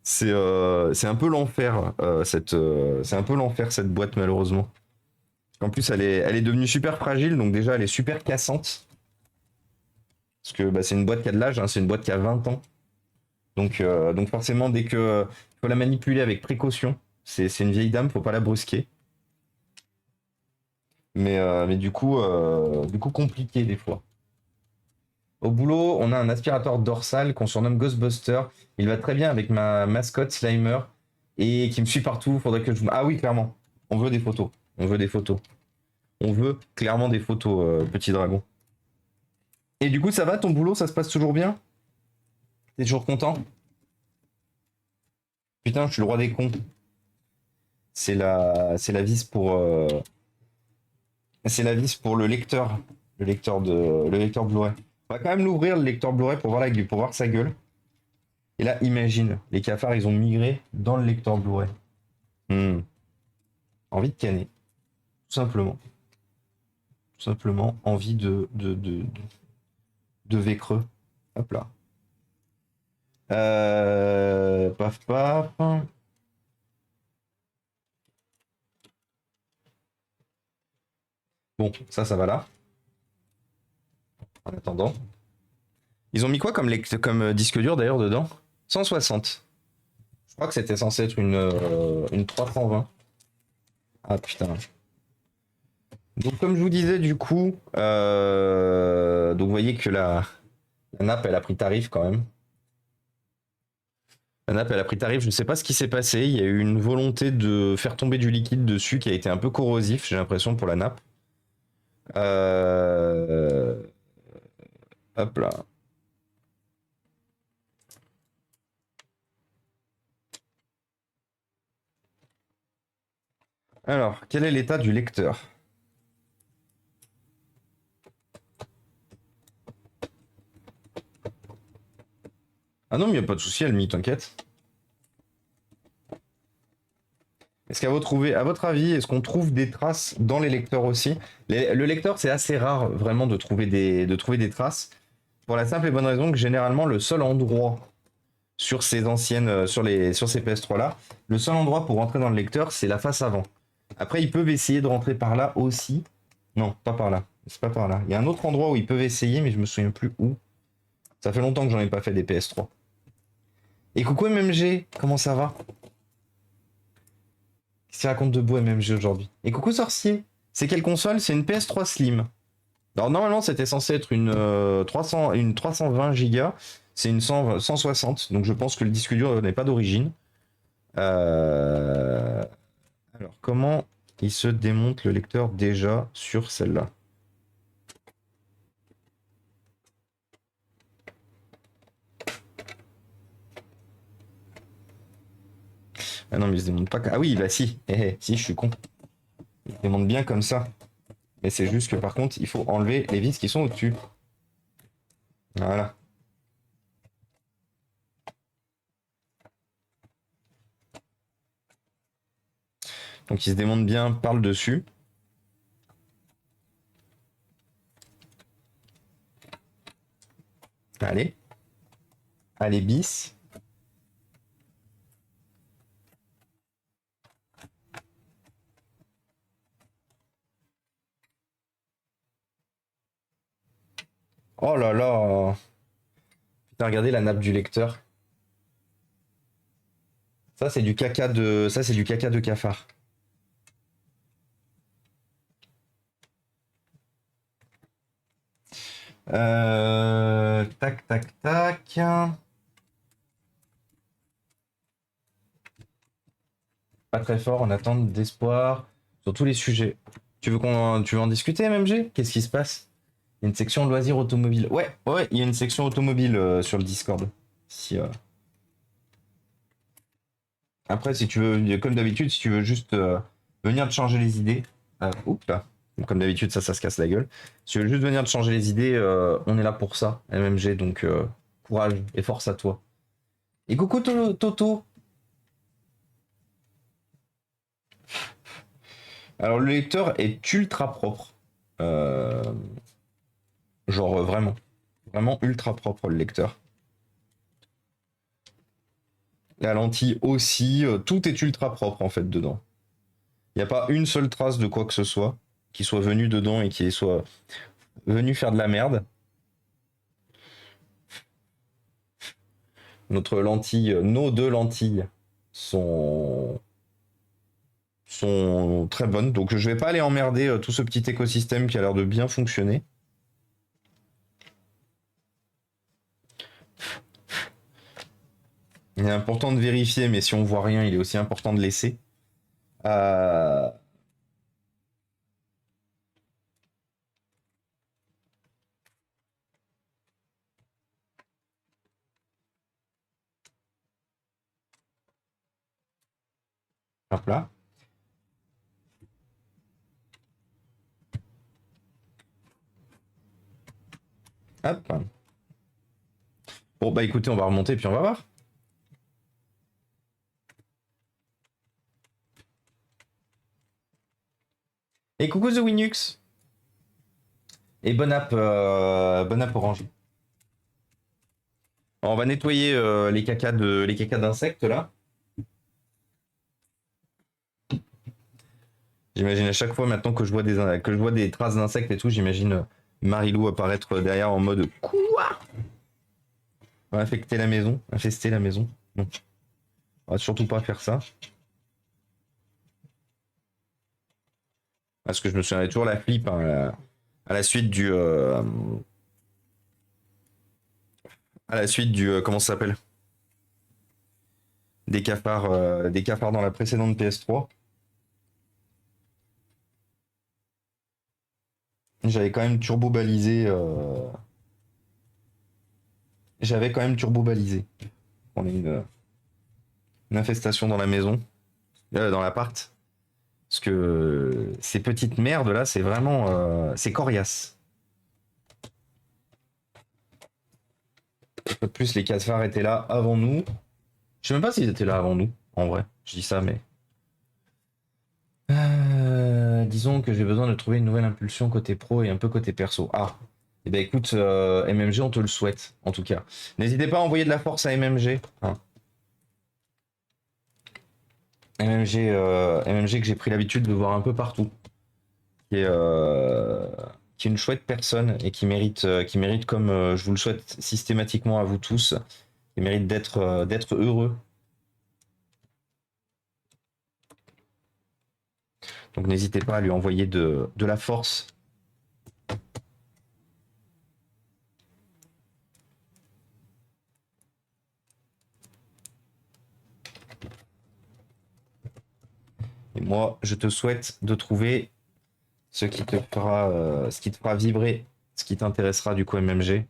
C'est un peu l'enfer, c'est un peu l'enfer cette boîte malheureusement. En plus, elle est devenue super fragile, donc déjà, elle est super cassante. Parce que bah, c'est une boîte qui a de l'âge, hein, c'est une boîte qui a 20 ans. Donc forcément, dès que faut la manipuler avec précaution, c'est une vieille dame, faut pas la brusquer. Mais du coup, compliqué des fois. Au boulot, on a un aspirateur dorsal qu'on surnomme Ghostbuster. Il va très bien avec ma mascotte Slimer et qui me suit partout. Faudrait que je... Ah oui, clairement. On veut des photos. On veut des photos. On veut clairement des photos, petit dragon. Et du coup, ça va ton boulot? Ça se passe toujours bien? T'es toujours content? Putain, je suis le roi des cons. C'est la vis pour... C'est la vis pour le lecteur Blu-ray. On va quand même l'ouvrir, le lecteur Blu-ray, pour voir sa gueule. Et là, imagine, les cafards, ils ont migré dans le lecteur Blu-ray. Envie de canner, tout simplement. Tout simplement, envie de V creux. Hop là. Paf paf. Bon, ça va là. En attendant. Ils ont mis quoi comme, comme disque dur d'ailleurs dedans? 160. Je crois que c'était censé être une 320. Ah putain. Donc comme je vous disais du coup, donc vous voyez que la nappe elle a pris tarif quand même. La nappe elle a pris tarif, je ne sais pas ce qui s'est passé, il y a eu une volonté de faire tomber du liquide dessus qui a été un peu corrosif, j'ai l'impression pour la nappe. Euh... Hop là. Alors, quel est l'état du lecteur? Ah non, mais il n'y a pas de souci, Almi, t'inquiète. Est-ce à votre avis, est-ce qu'on trouve des traces dans les lecteurs aussi? Le lecteur, c'est assez rare vraiment de trouver des traces. Pour la simple et bonne raison que généralement, le seul endroit sur ces anciennes, sur ces PS3 là, le seul endroit pour rentrer dans le lecteur, c'est la face avant. Après, ils peuvent essayer de rentrer par là aussi. Non, pas par là. C'est pas par là. Il y a un autre endroit où ils peuvent essayer, mais je me souviens plus où. Ça fait longtemps que j'en ai pas fait des PS3. Et coucou MMG, comment ça va? Qu'est-ce qu'il raconte de beau MMG aujourd'hui? Et coucou sorcier, c'est quelle console? C'est une PS3 Slim. Alors normalement c'était censé être une 320 Go, c'est une 160, donc je pense que le disque dur n'est pas d'origine. Euh, Alors comment il se démonte le lecteur déjà sur celle-là? Ah non mais il se démonte pas. Ah oui bah si, si je suis con. Il se démonte bien comme ça. Mais c'est juste que par contre il faut enlever les vis qui sont au-dessus. Voilà. Donc il se démonte bien par le dessus. Allez. Allez bis. Oh là là. Putain, regardez la nappe du lecteur. Ça c'est du caca de. Ça c'est du caca de cafard. Tac tac tac. Pas très fort en attente d'espoir sur tous les sujets. Tu veux en discuter, MMG? Qu'est-ce qui se passe? Il y a une section loisirs automobile. Ouais, ouais, il y a une section automobile sur le Discord. Si, Après, si tu veux, comme d'habitude, si tu veux juste venir te changer les idées. Oups là. Comme d'habitude, ça se casse la gueule. Si tu veux juste venir te changer les idées, on est là pour ça, MMG. Donc, courage et force à toi. Et coucou Toto. Alors, le lecteur est ultra propre. Euh, Genre vraiment. Vraiment ultra propre le lecteur. La lentille aussi. Tout est ultra propre en fait dedans. Il n'y a pas une seule trace de quoi que ce soit qui soit venu dedans et qui soit venu faire de la merde. Notre lentille, nos deux lentilles sont, sont très bonnes. Donc je vais pas aller emmerder tout ce petit écosystème qui a l'air de bien fonctionner. Il est important de vérifier, mais si on voit rien, il est aussi important de laisser. Euh... Hop là. Hop. Bon bah écoutez, on va remonter puis on va voir. Et coucou The Winux. Et bonne app Orange. Alors, on va nettoyer les cacas d'insectes là. J'imagine à chaque fois maintenant que je vois des traces d'insectes et tout, j'imagine Marilou apparaître derrière en mode quoi? On va infester la maison. Non. On va surtout pas faire ça. Parce que je me souviendrai toujours la flip hein, à la suite du comment ça s'appelle? Des cafards dans la précédente PS3. J'avais quand même turbo balisé. J'avais quand même turbo balisé. On a une infestation dans la maison, dans l'appart. Parce que ces petites merdes là, c'est vraiment, c'est coriace. En plus, les cafards étaient là avant nous. Je sais même pas s'ils étaient là avant nous, en vrai. Je dis ça, mais. Disons que j'ai besoin de trouver une nouvelle impulsion côté pro et un peu côté perso. Ah, et ben écoute, MMG, on te le souhaite, en tout cas. N'hésitez pas à envoyer de la force à MMG. Hein. MMG que j'ai pris l'habitude de voir un peu partout. Qui est une chouette personne et qui mérite comme je vous le souhaite systématiquement à vous tous, qui mérite d'être heureux. Donc n'hésitez pas à lui envoyer de la force. Et moi, je te souhaite de trouver ce qui te fera vibrer, ce qui t'intéressera du coup MMG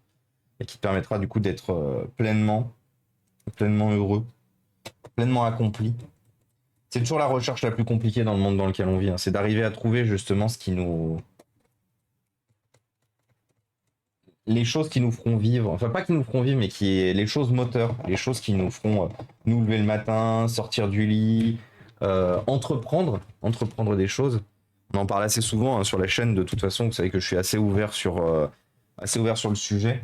et qui te permettra du coup d'être pleinement heureux, pleinement accompli. C'est toujours la recherche la plus compliquée dans le monde dans lequel on vit. Hein. C'est d'arriver à trouver justement les choses qui nous feront vivre, enfin pas qui nous feront vivre, mais les choses moteurs, les choses qui nous feront nous lever le matin, sortir du lit, entreprendre des choses. On en parle assez souvent hein, sur la chaîne de toute façon, vous savez que je suis assez ouvert sur le sujet.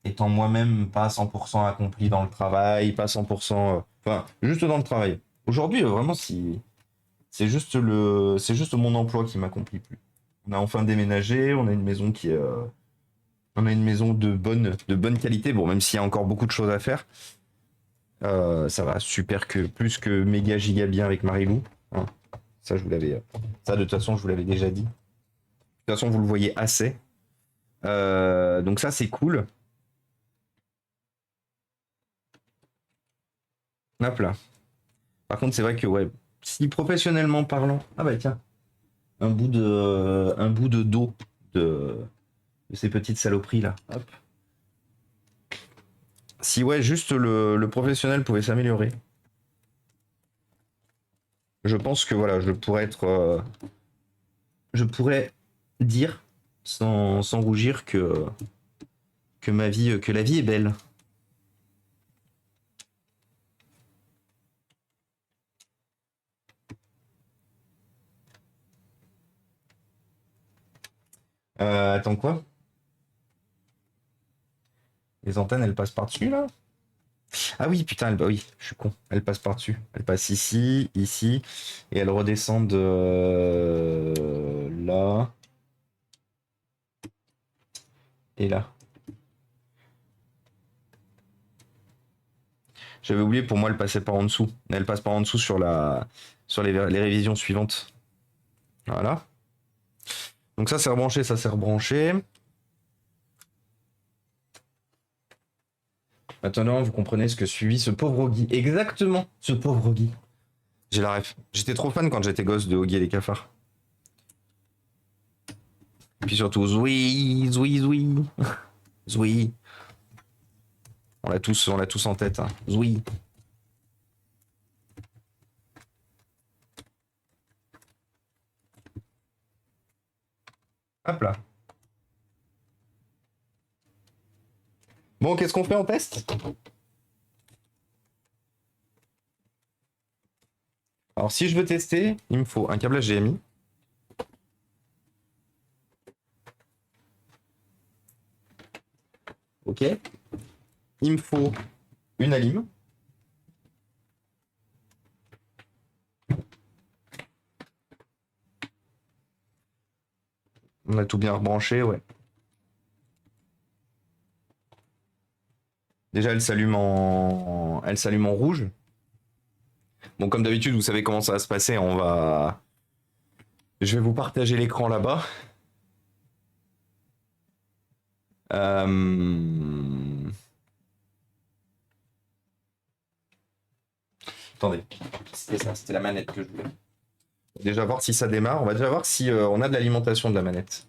Étant moi-même pas 100% accompli dans le travail, pas 100%... enfin, juste dans le travail. Aujourd'hui, vraiment, si c'est juste mon emploi qui m'accomplit plus. On a enfin déménagé, on a une maison on a une maison de bonne qualité. Bon, même s'il y a encore beaucoup de choses à faire, ça va super que plus que méga giga bien avec Marilou. Hein. Ça, de toute façon, je vous l'avais déjà dit. De toute façon, vous le voyez assez. Donc ça, c'est cool. Hop là. Par contre, c'est vrai que ouais, si professionnellement parlant, ah bah tiens, un bout de dos de ces petites saloperies là. Hop. Si ouais, juste le professionnel pouvait s'améliorer. Je pense que voilà, je pourrais dire sans rougir que que la vie est belle. Attends quoi? Les antennes, elles passent par-dessus là? Ah oui, putain, bah oui, je suis con. Elle passe par-dessus. Elle passe ici, ici, et elle redescend de là et là. J'avais oublié, pour moi, elle passait par en dessous. Elle passe par en dessous sur les révisions suivantes. Voilà. Donc ça, c'est rebranché, ça, c'est rebranché. Maintenant, vous comprenez ce que suit ce pauvre Oggy. Exactement, ce pauvre Oggy. J'ai la ref. J'étais trop fan quand j'étais gosse de Oggy et les cafards. Et puis surtout, Zoui, Zoui, Zoui. Zoui. On l'a tous en tête. Hein. Zoui. Hop là. Bon, qu'est-ce qu'on fait en test? Alors, si je veux tester, il me faut un câble HDMI. Ok. Il me faut une alim. On a tout bien rebranché, ouais. Déjà, elle s'allume en rouge. Bon, comme d'habitude, vous savez comment ça va se passer. Je vais vous partager l'écran là-bas. Attendez, c'était ça, c'était la manette que je voulais. Déjà voir si ça démarre. On va déjà voir si on a de l'alimentation de la manette.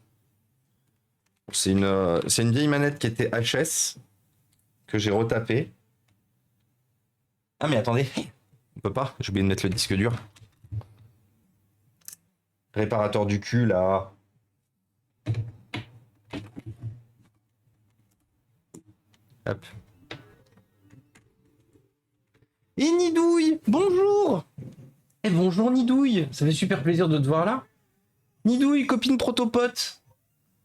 C'est une vieille manette qui était HS que j'ai retapée. Ah mais attendez, on peut pas. J'ai oublié de mettre le disque dur. Réparateur du cul là. Hop. Et Nidouille, bonjour. Eh bonjour Nidouille, ça fait super plaisir de te voir là. Nidouille, copine protopote.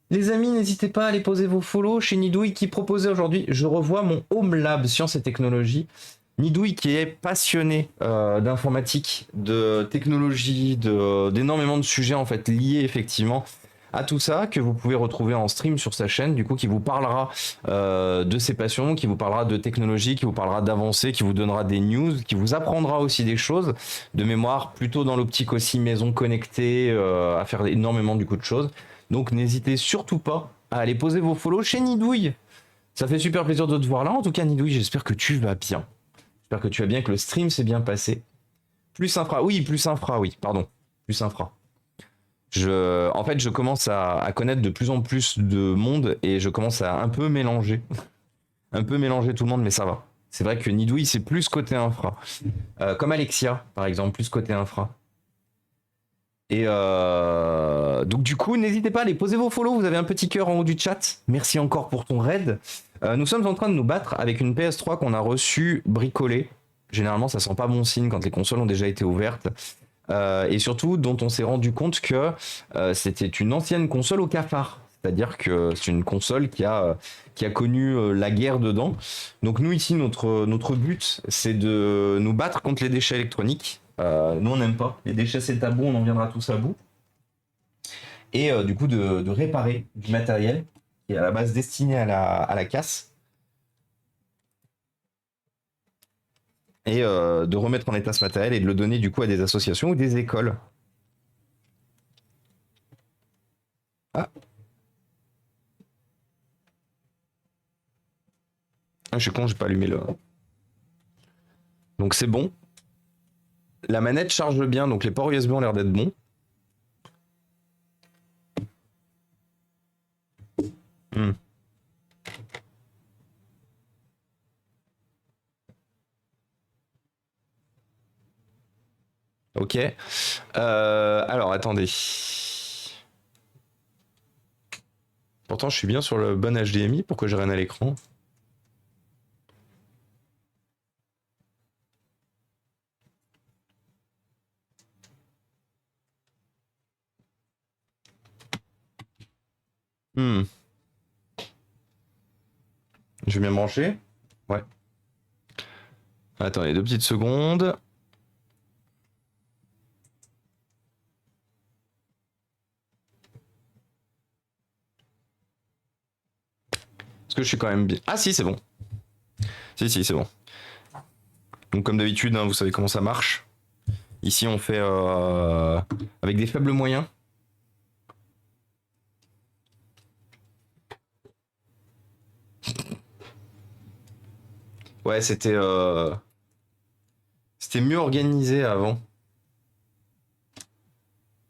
Les amis, n'hésitez pas à aller poser vos follow chez Nidouille qui proposait aujourd'hui, je revois mon Home Lab Sciences et Technologies. Nidouille qui est passionné d'informatique, de technologie, d'énormément de sujets en fait liés effectivement à tout ça, que vous pouvez retrouver en stream sur sa chaîne, du coup qui vous parlera de ses passions, qui vous parlera de technologie, qui vous parlera d'avancées, qui vous donnera des news, qui vous apprendra aussi des choses de mémoire, plutôt dans l'optique aussi maison connectée, à faire énormément du coup de choses. Donc n'hésitez surtout pas à aller poser vos follow chez Nidouille. Ça fait super plaisir de te voir là. En tout cas, Nidouille, j'espère que tu vas bien. J'espère que tu vas bien, que le stream s'est bien passé. Plus infra, oui, pardon. Plus infra. En fait, je commence à connaître de plus en plus de monde et je commence à un peu mélanger. Un peu mélanger tout le monde, mais ça va. C'est vrai que Nidouille, c'est plus côté infra. Comme Alexia, par exemple, plus côté infra. Et donc du coup, n'hésitez pas à aller poser vos follow, vous avez un petit cœur en haut du chat. Merci encore pour ton raid. Nous sommes en train de nous battre avec une PS3 qu'on a reçue bricolée. Généralement, ça sent pas bon signe quand les consoles ont déjà été ouvertes. Et surtout, dont on s'est rendu compte que c'était une ancienne console au cafard. C'est-à-dire que c'est une console qui a connu la guerre dedans. Donc nous ici, notre but, c'est de nous battre contre les déchets électroniques. Nous on n'aime pas. Les déchets c'est tabou, on en viendra tous à bout. Et du coup de réparer du matériel qui est à la base destiné à la casse. Et de remettre en état ce matériel et de le donner du coup à des associations ou des écoles. Ah. Je suis con, j'ai pas allumé le... Donc c'est bon. La manette charge bien, donc les ports USB ont l'air d'être bons. Ok. Alors, attendez. Pourtant, je suis bien sur le bon HDMI. Pourquoi j'ai rien à l'écran? Je vais bien brancher. Ouais. Attendez, 2 petites secondes. Parce que je suis quand même bien. Ah si, c'est bon. Si, c'est bon. Donc comme d'habitude, hein, vous savez comment ça marche. Ici, on fait avec des faibles moyens. Ouais, c'était mieux organisé avant.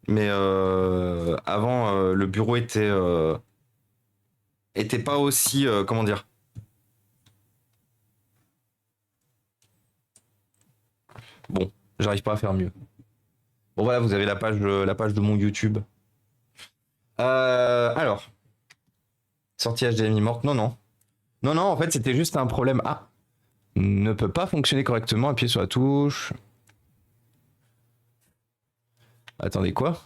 Mais avant, le bureau était pas aussi... comment dire? Bon, j'arrive pas à faire mieux. Bon voilà, vous avez la page de mon YouTube. Alors. Sortie HDMI morte. Non, non. Non, non, en fait, c'était juste un problème. Ah. Ne peut pas fonctionner correctement. Appuyez sur la touche. Attendez, quoi?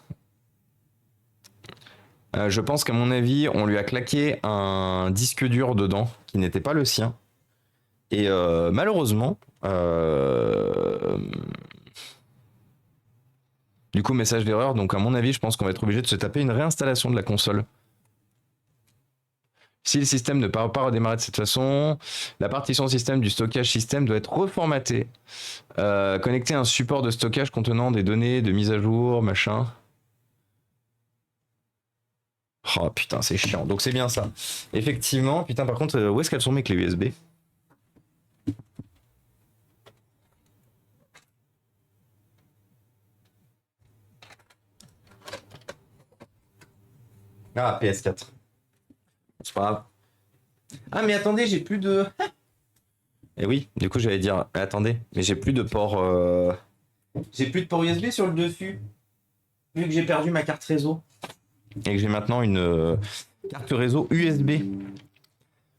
Je pense qu'à mon avis, on lui a claqué un disque dur dedans qui n'était pas le sien. Et malheureusement, du coup, message d'erreur. Donc, à mon avis, je pense qu'on va être obligé de se taper une réinstallation de la console. Si le système ne peut pas redémarrer de cette façon, la partition système du stockage système doit être reformatée. Connecter un support de stockage contenant des données de mise à jour, machin. Oh putain, c'est chiant. Donc c'est bien ça. Effectivement, putain, par contre, où est-ce qu'elles sont mes clés USB? Ah, PS4. C'est pas grave. Ah, mais attendez, j'ai plus de. Eh oui, du coup, j'allais dire, attendez, mais j'ai plus de port. J'ai plus de port USB sur le dessus. Vu que j'ai perdu ma carte réseau. Et que j'ai maintenant une carte réseau USB.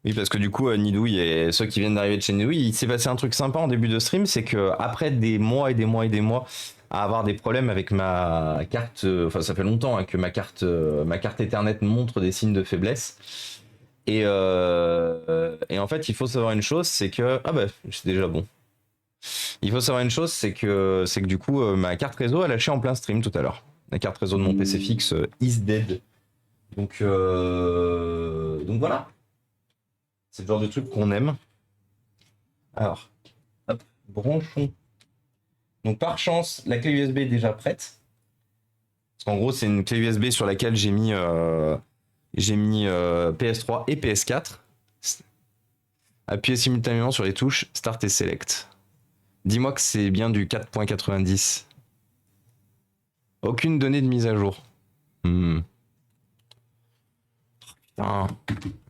Oui, parce que du coup, Nidouille et ceux qui viennent d'arriver de chez Nidouille, il s'est passé un truc sympa en début de stream, c'est que après des mois et des mois et des mois à avoir des problèmes avec ma carte, enfin ça fait longtemps hein, que ma carte Ethernet montre des signes de faiblesse. Et en fait, il faut savoir une chose, c'est que ah bah c'est déjà bon. Il faut savoir une chose, c'est que du coup ma carte réseau a lâché en plein stream tout à l'heure. La carte réseau de mon PC fixe is dead. Donc voilà. C'est le genre de truc qu'on aime. Alors, hop, branchons. Donc par chance, la clé USB est déjà prête. Parce qu'en gros, c'est une clé USB sur laquelle j'ai mis PS3 et PS4. Appuyez simultanément sur les touches Start et Select. Dis-moi que c'est bien du 4.90. Aucune donnée de mise à jour. Putain,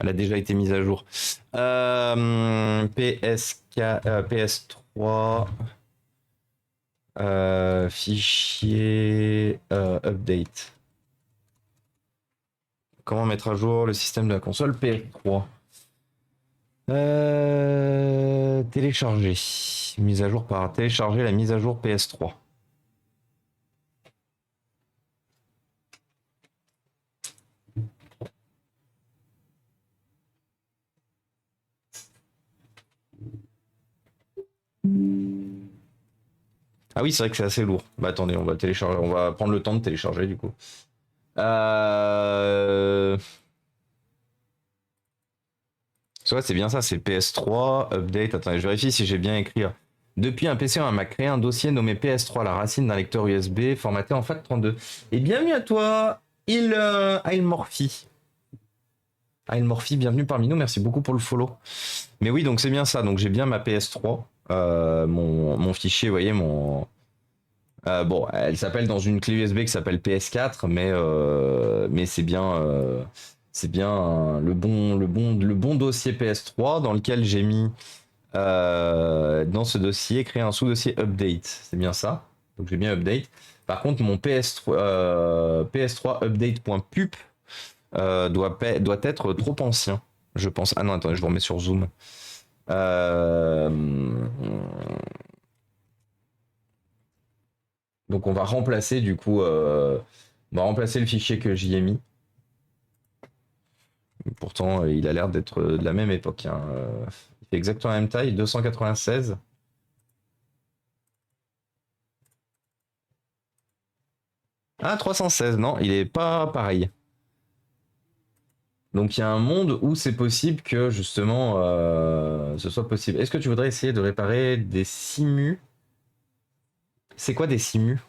elle a déjà été mise à jour. PS3. Fichier update. Comment mettre à jour le système de la console PS3? Télécharger. Mise à jour par télécharger la mise à jour PS3. Ah oui, c'est vrai que c'est assez lourd. Bah attendez, on va télécharger, on va prendre le temps de télécharger du coup. C'est bien ça, c'est PS3, update. Attendez, je vérifie si j'ai bien écrit. Depuis un PC, on m'a créé un dossier nommé PS3, la racine d'un lecteur USB formaté en FAT32. Et bienvenue à toi, Ailmorphy. Ailmorphy, bienvenue parmi nous, merci beaucoup pour le follow. Mais oui, donc c'est bien ça, donc j'ai bien ma PS3, mon fichier, vous voyez, bon, elle s'appelle dans une clé USB qui s'appelle PS4, mais c'est bien, le bon dossier PS3 dans lequel j'ai mis dans ce dossier créer un sous-dossier update. C'est bien ça. Donc j'ai bien update. Par contre, mon PS3 update.pup doit être trop ancien, je pense. Ah non, attendez, je vous remets sur Zoom. Donc on va remplacer du coup, on va remplacer le fichier que j'y ai mis. Pourtant, il a l'air d'être de la même époque. Hein. Il fait exactement la même taille, 296. Ah, 316, non, il est pas pareil. Donc il y a un monde où c'est possible que justement ce soit possible. Est-ce que tu voudrais essayer de réparer des simus? C'est quoi des simus?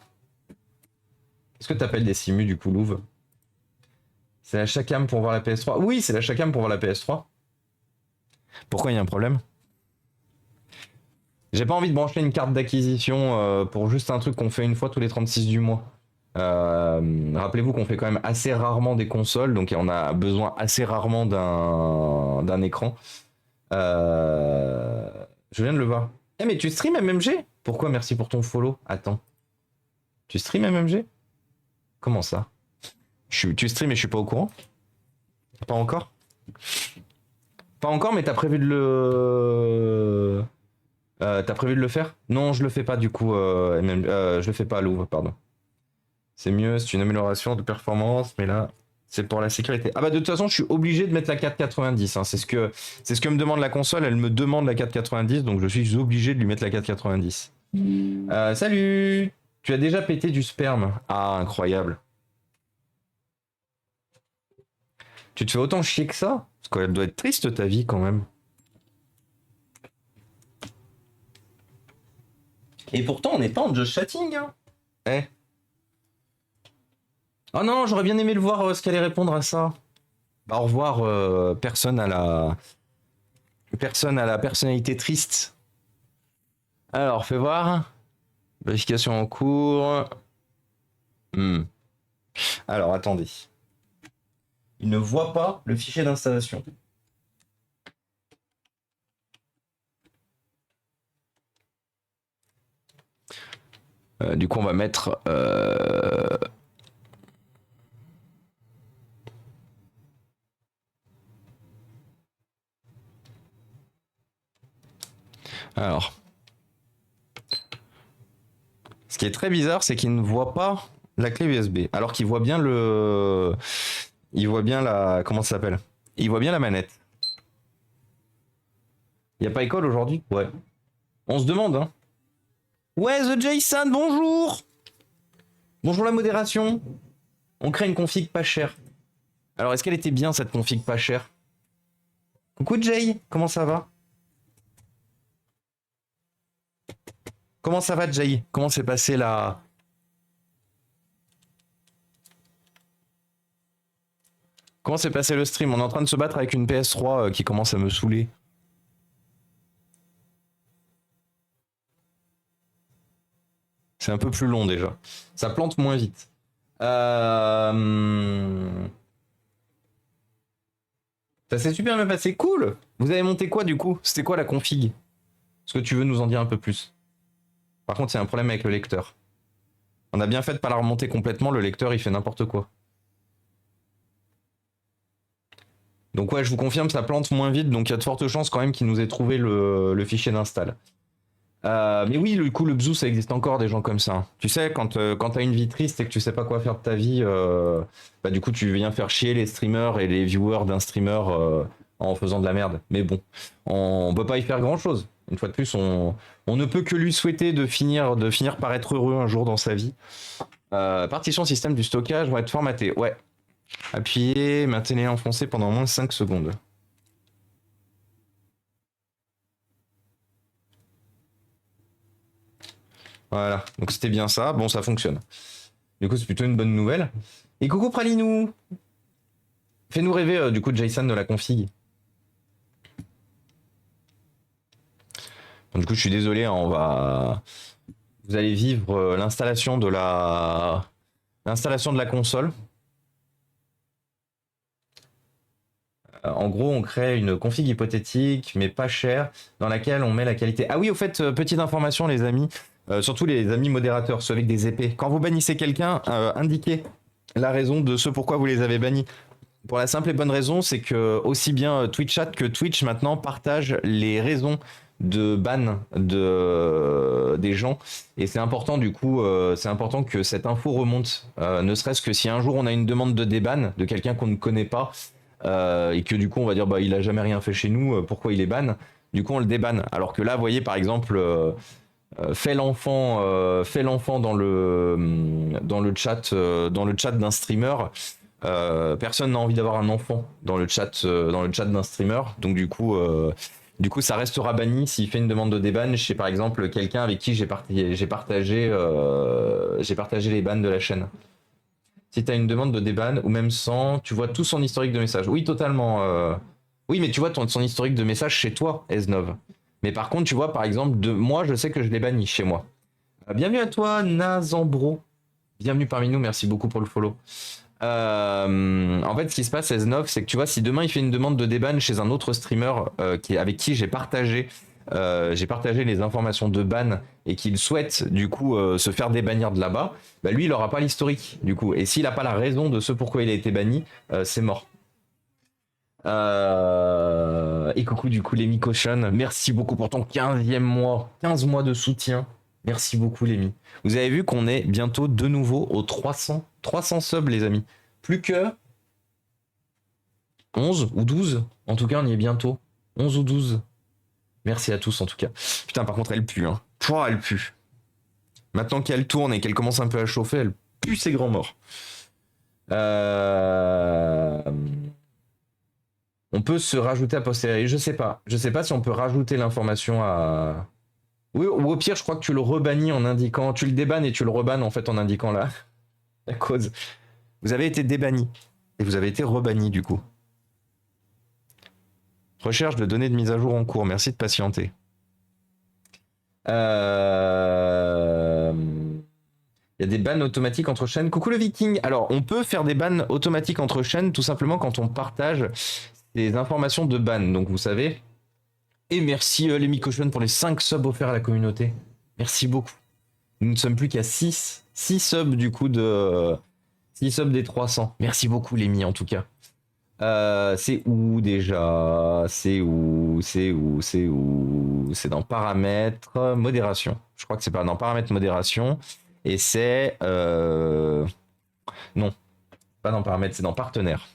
Qu'est-ce que tu appelles des simus du coup, Louve? C'est la Shacam pour voir la PS3? Oui, c'est la Shacam pour voir la PS3. Pourquoi il y a un problème? J'ai pas envie de brancher une carte d'acquisition pour juste un truc qu'on fait une fois tous les 36 du mois. Rappelez-vous qu'on fait quand même assez rarement des consoles, donc on a besoin assez rarement d'un écran. Je viens de le voir. Eh mais tu stream MMG? Pourquoi? Merci pour ton follow. Attends. Tu stream MMG? Comment ça? Tu stream et je suis pas au courant? Pas encore? Pas encore, mais t'as prévu de le... t'as prévu de le faire? Non, je le fais pas du coup. Je le fais pas à Louvre, pardon. C'est mieux, c'est une amélioration de performance, mais là... C'est pour la sécurité. Ah bah de toute façon, je suis obligé de mettre la 490. Hein. C'est ce que me demande la console. Elle me demande la 490, donc je suis obligé de lui mettre la 490. Salut. Tu as déjà pété du sperme. Ah, incroyable. Tu te fais autant chier que ça? Parce qu'elle doit être triste ta vie quand même. Et pourtant, on n'est pas en just chatting. Hein. Eh. Oh non, j'aurais bien aimé le voir ce qu'elle allait répondre à ça. Bah, au revoir, personne à la personnalité triste. Alors, fais voir. Vérification en cours. Alors, attendez. Il ne voit pas le fichier d'installation. Du coup, on va mettre... Alors... Ce qui est très bizarre, c'est qu'il ne voit pas la clé USB. Alors qu'il voit bien le... Il voit bien la... Comment ça s'appelle? Il voit bien la manette. Il n'y a pas école aujourd'hui? Ouais. On se demande, hein. Ouais, The Jason, bonjour! Bonjour la modération. On crée une config pas chère. Alors, est-ce qu'elle était bien, cette config pas chère? Coucou Jay, comment ça va? Comment ça va Jay? Comment s'est passé la... Comment s'est passé le stream? On est en train de se battre avec une PS3 qui commence à me saouler. C'est un peu plus long déjà. Ça plante moins vite. Ça s'est super bien passé. Cool! Vous avez monté quoi du coup? C'était quoi la config? Est-ce que tu veux nous en dire un peu plus? Par contre, c'est un problème avec le lecteur. On a bien fait de pas la remonter complètement. Le lecteur, il fait n'importe quoi. Donc ouais, je vous confirme, ça plante moins vite. Donc il y a de fortes chances quand même qu'il nous ait trouvé le fichier d'install. Mais oui, du coup, le bzou, ça existe encore, des gens comme ça. Tu sais, quand t'as une vie triste et que tu sais pas quoi faire de ta vie, bah, du coup, tu viens faire chier les streamers et les viewers d'un streamer en faisant de la merde. Mais bon, on peut pas y faire grand-chose. Une fois de plus, on ne peut que lui souhaiter de finir par être heureux un jour dans sa vie. Partition système du stockage va être formaté. Ouais. Appuyez, maintenez enfoncé pendant au moins 5 secondes. Voilà, donc c'était bien ça. Bon, ça fonctionne. Du coup, c'est plutôt une bonne nouvelle. Et coucou Pralinou! Fais-nous rêver, du coup, Jason, de la config. Bon, du coup, je suis désolé, hein, vous allez vivre l'installation de la console. En gros, on crée une config hypothétique, mais pas chère, dans laquelle on met la qualité. Ah oui, au fait, petite information, les amis, surtout les amis modérateurs, ceux avec des épées. Quand vous bannissez quelqu'un, indiquez la raison de ce pourquoi vous les avez bannis. Pour la simple et bonne raison, c'est que aussi bien TwitchChat que Twitch maintenant partagent les raisons de ban des gens. Et c'est important du coup, c'est important que cette info remonte, ne serait-ce que si un jour on a une demande de déban de quelqu'un qu'on ne connaît pas, et que du coup on va dire bah il a jamais rien fait chez nous, pourquoi il est ban? Du coup on le débanne. Alors que là, vous voyez par exemple, fait l'enfant dans le chat d'un streamer. Personne n'a envie d'avoir un enfant dans le chat d'un streamer, donc du coup ça restera banni s'il fait une demande de déban chez par exemple quelqu'un avec qui j'ai partagé les bans de la chaîne. Si tu as une demande de déban ou même sans, tu vois tout son historique de messages. Oui, totalement. Oui, mais tu vois son historique de messages chez toi, Esnov. Mais par contre, tu vois par exemple moi, je sais que je l'ai banni chez moi. Bienvenue à toi, Nazambro. Bienvenue parmi nous, merci beaucoup pour le follow. En fait, ce qui se passe, S9, c'est que tu vois, si demain il fait une demande de déban chez un autre streamer avec qui j'ai partagé les informations de ban et qu'il souhaite du coup se faire débannir de là-bas, bah lui il aura pas l'historique du coup. Et s'il a pas la raison de ce pourquoi il a été banni, c'est mort. Et coucou du coup Lémi Cochon, merci beaucoup pour ton 15e mois, 15 mois de soutien. Merci beaucoup Lémi. Vous avez vu qu'on est bientôt de nouveau aux 300 subs les amis. Plus que 11 ou 12. En tout cas, on y est bientôt. 11 ou 12. Merci à tous en tout cas. Putain, par contre, elle pue. Hein. Pouah, elle pue. Maintenant qu'elle tourne et qu'elle commence un peu à chauffer, elle pue ses grands morts. On peut se rajouter à posteriori. Je sais pas. Je sais pas si on peut rajouter l'information à. Oui, ou au pire, je crois que tu le rebannis en indiquant. Tu le débannes et tu le rebannes en fait en indiquant la cause. Vous avez été débanni. Et vous avez été rebanni du coup. Recherche de données de mise à jour en cours. Merci de patienter. Il y a des bans automatiques entre chaînes. Coucou le viking. Alors, on peut faire des bans automatiques entre chaînes tout simplement quand on partage des informations de ban. Donc, vous savez. Et merci les Micochon pour les 5 subs offerts à la communauté. Merci beaucoup. Nous ne sommes plus qu'à 6 subs du coup de 6 subs des 300. Merci beaucoup les mi en tout cas. C'est où déjà? C'est où? C'est dans paramètres modération. Je crois que c'est pas dans paramètres modération. Et c'est non, pas dans paramètres, c'est dans partenaires.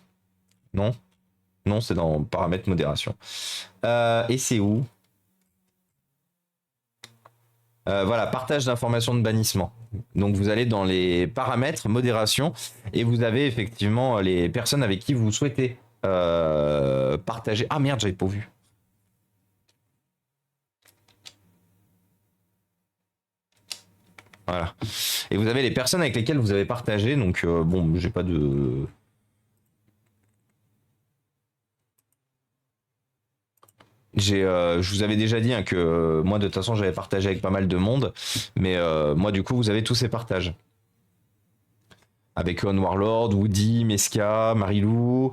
Non, non, c'est dans paramètres modération. Et c'est où? Voilà, partage d'informations de bannissement. Donc vous allez dans les paramètres, modération, et vous avez effectivement les personnes avec qui vous souhaitez partager. Ah merde, j'avais pas vu. Voilà. Et vous avez les personnes avec lesquelles vous avez partagé. Donc bon, j'ai pas de. Je vous avais déjà dit hein, que moi de toute façon j'avais partagé avec pas mal de monde, mais moi du coup vous avez tous ces partages. Avec On Warlord, Woody, Meska, Marilou,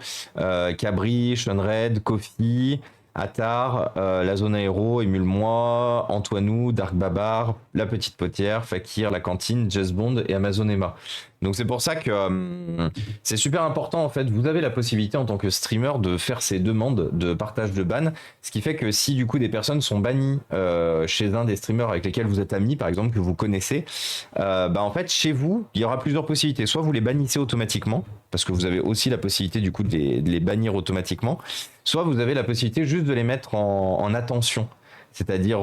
Cabri, Shunred, Kofi, Attar, La Zone Aéro, Émule Moi, Antoinou, Dark Babar, La Petite Potière, Fakir, La Cantine, Jess Bond et Amazon Emma. Donc c'est pour ça que c'est super important en fait. Vous avez la possibilité en tant que streamer de faire ces demandes de partage de ban, ce qui fait que si du coup des personnes sont bannies chez un des streamers avec lesquels vous êtes amis, par exemple que vous connaissez, bah en fait chez vous il y aura plusieurs possibilités. Soit vous les bannissez automatiquement, parce que vous avez aussi la possibilité du coup de les bannir automatiquement, soit vous avez la possibilité juste de les mettre en attention. C'est-à-dire,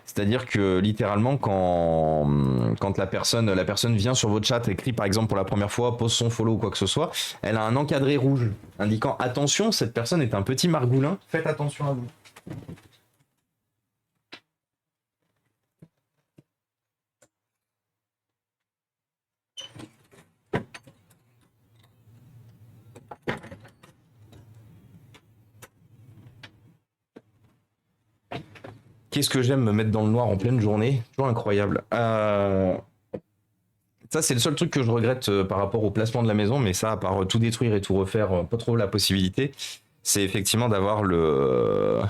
c'est-à-dire que littéralement, quand la personne vient sur votre chat, écrit par exemple pour la première fois, pose son follow ou quoi que ce soit, elle a un encadré rouge indiquant attention, cette personne est un petit margoulin, faites attention à vous. Qu'est-ce que j'aime me mettre dans le noir en pleine journée, toujours incroyable. Ça, c'est le seul truc que je regrette par rapport au placement de la maison, mais ça, à part tout détruire et tout refaire, pas trop la possibilité. C'est effectivement d'avoir la.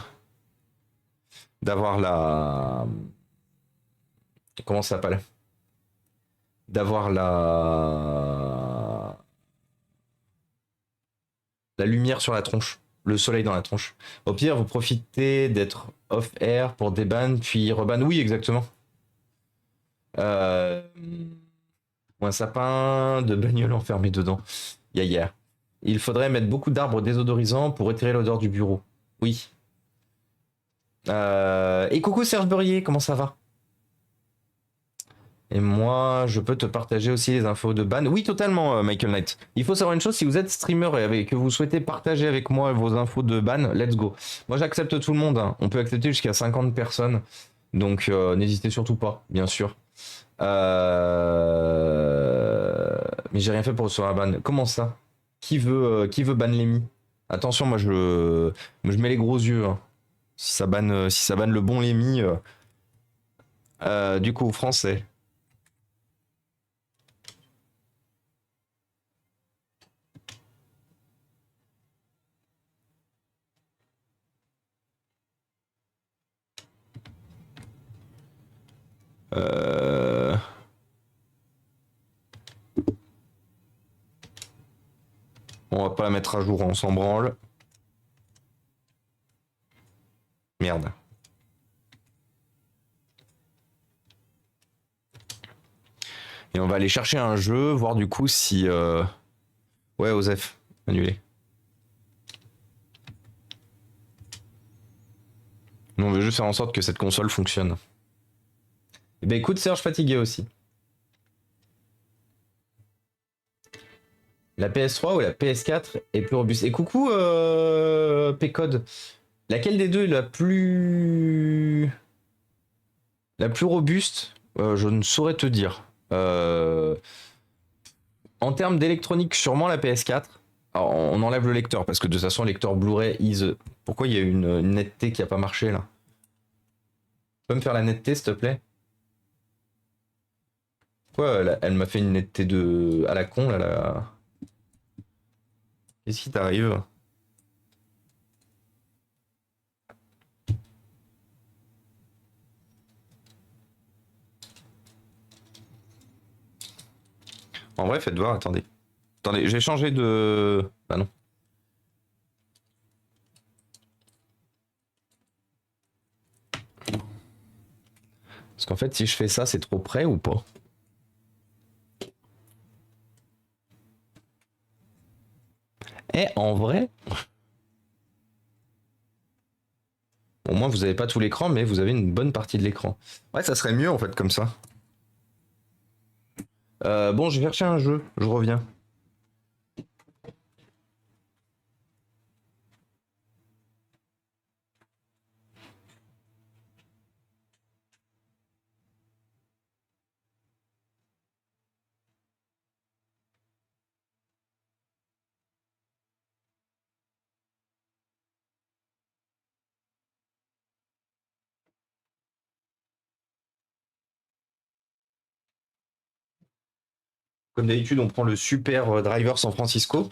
Comment ça s'appelle? D'avoir la lumière sur la tronche, le soleil dans la tronche. Au pire, vous profitez d'être off-air pour déban, puis reban. Oui, exactement. Euh, ou un sapin de bagnole enfermé dedans. Yeah. Il faudrait mettre beaucoup d'arbres désodorisants pour retirer l'odeur du bureau. Oui. Et coucou Serge Beurier, comment ça va? Et moi, je peux te partager aussi les infos de ban. Oui, totalement, Michael Knight. Il faut savoir une chose, si vous êtes streamer et que vous souhaitez partager avec moi vos infos de ban, let's go. Moi, j'accepte tout le monde. Hein. On peut accepter jusqu'à 50 personnes. Donc, n'hésitez surtout pas, bien sûr. Mais j'ai rien fait pour recevoir un ban. Comment ça? Qui veut ban Lémi? Attention, moi, je mets les gros yeux. Hein. Si ça banne le bon Lémi, du coup, français. On va pas la mettre à jour, on s'en branle. Merde. Et on va aller chercher un jeu, voir du coup si... Ouais, Osef. Annulé. Nous, on veut juste faire en sorte que cette console fonctionne. Eh ben écoute, Serge fatigué aussi. La PS3 ou la PS4 est plus robuste. Et coucou, P-Code. Laquelle des deux est la plus robuste? Je ne saurais te dire. En termes d'électronique, sûrement la PS4. Alors, on enlève le lecteur parce que de toute façon, le lecteur Blu-ray is. Pourquoi il y a une netteté qui a pas marché là? Tu peux me faire la netteté s'il te plaît? Pourquoi elle m'a fait une netteté de à la con là? Qu'est-ce qui t'arrive? En vrai, faites voir, attendez. Attendez, j'ai changé de. Bah non. Parce qu'en fait, si je fais ça, c'est trop près ou pas? Eh, en vrai, au moins vous avez pas tout l'écran, mais vous avez une bonne partie de l'écran. Ouais, ça serait mieux en fait comme ça. Bon, je vais chercher un jeu, je reviens. Comme d'habitude, on prend le super driver San Francisco.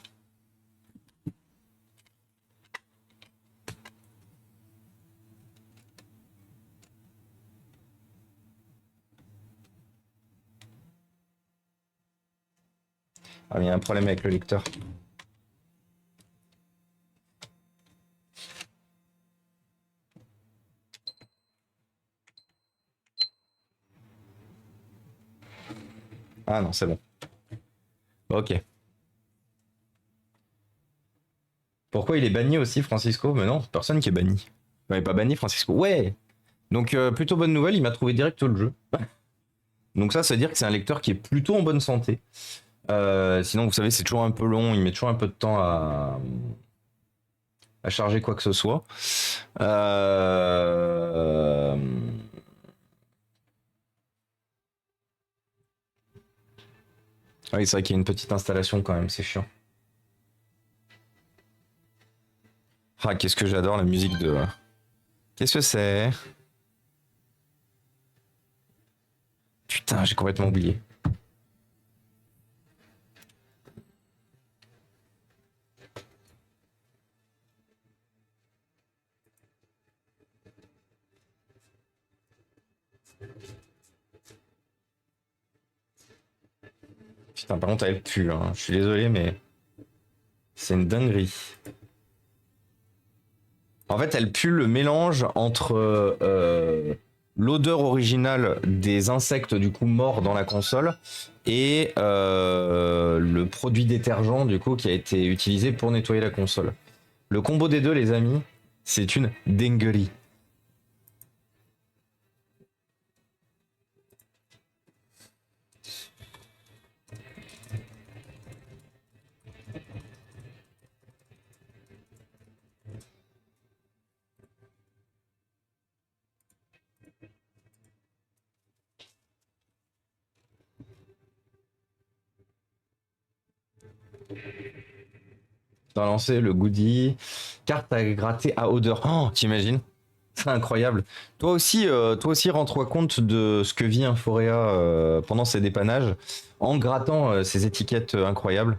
Ah, il y a un problème avec le lecteur. Ah non, c'est bon. Ok. Pourquoi il est banni aussi, Francisco? Mais non, personne qui est banni. Il n'est pas banni, Francisco. Ouais. Donc, plutôt bonne nouvelle, il m'a trouvé direct le jeu. Donc ça veut dire que c'est un lecteur qui est plutôt en bonne santé. Sinon, vous savez, c'est toujours un peu long, il met toujours un peu de temps à charger quoi que ce soit. Ah oui, c'est vrai qu'il y a une petite installation quand même, c'est chiant. Ah, qu'est-ce que j'adore la musique de. Qu'est-ce que c'est? Putain, j'ai complètement oublié. Putain, par contre, elle pue, hein. Je suis désolé, mais c'est une dinguerie. En fait, elle pue le mélange entre l'odeur originale des insectes du coup morts dans la console et le produit détergent du coup qui a été utilisé pour nettoyer la console. Le combo des deux, les amis, c'est une dinguerie. T'as lancé le goodie, carte à gratter à odeur. Oh, t'imagines? C'est incroyable. Toi aussi, rends-toi compte de ce que vit un Forea pendant ses dépannages en grattant ces étiquettes incroyables.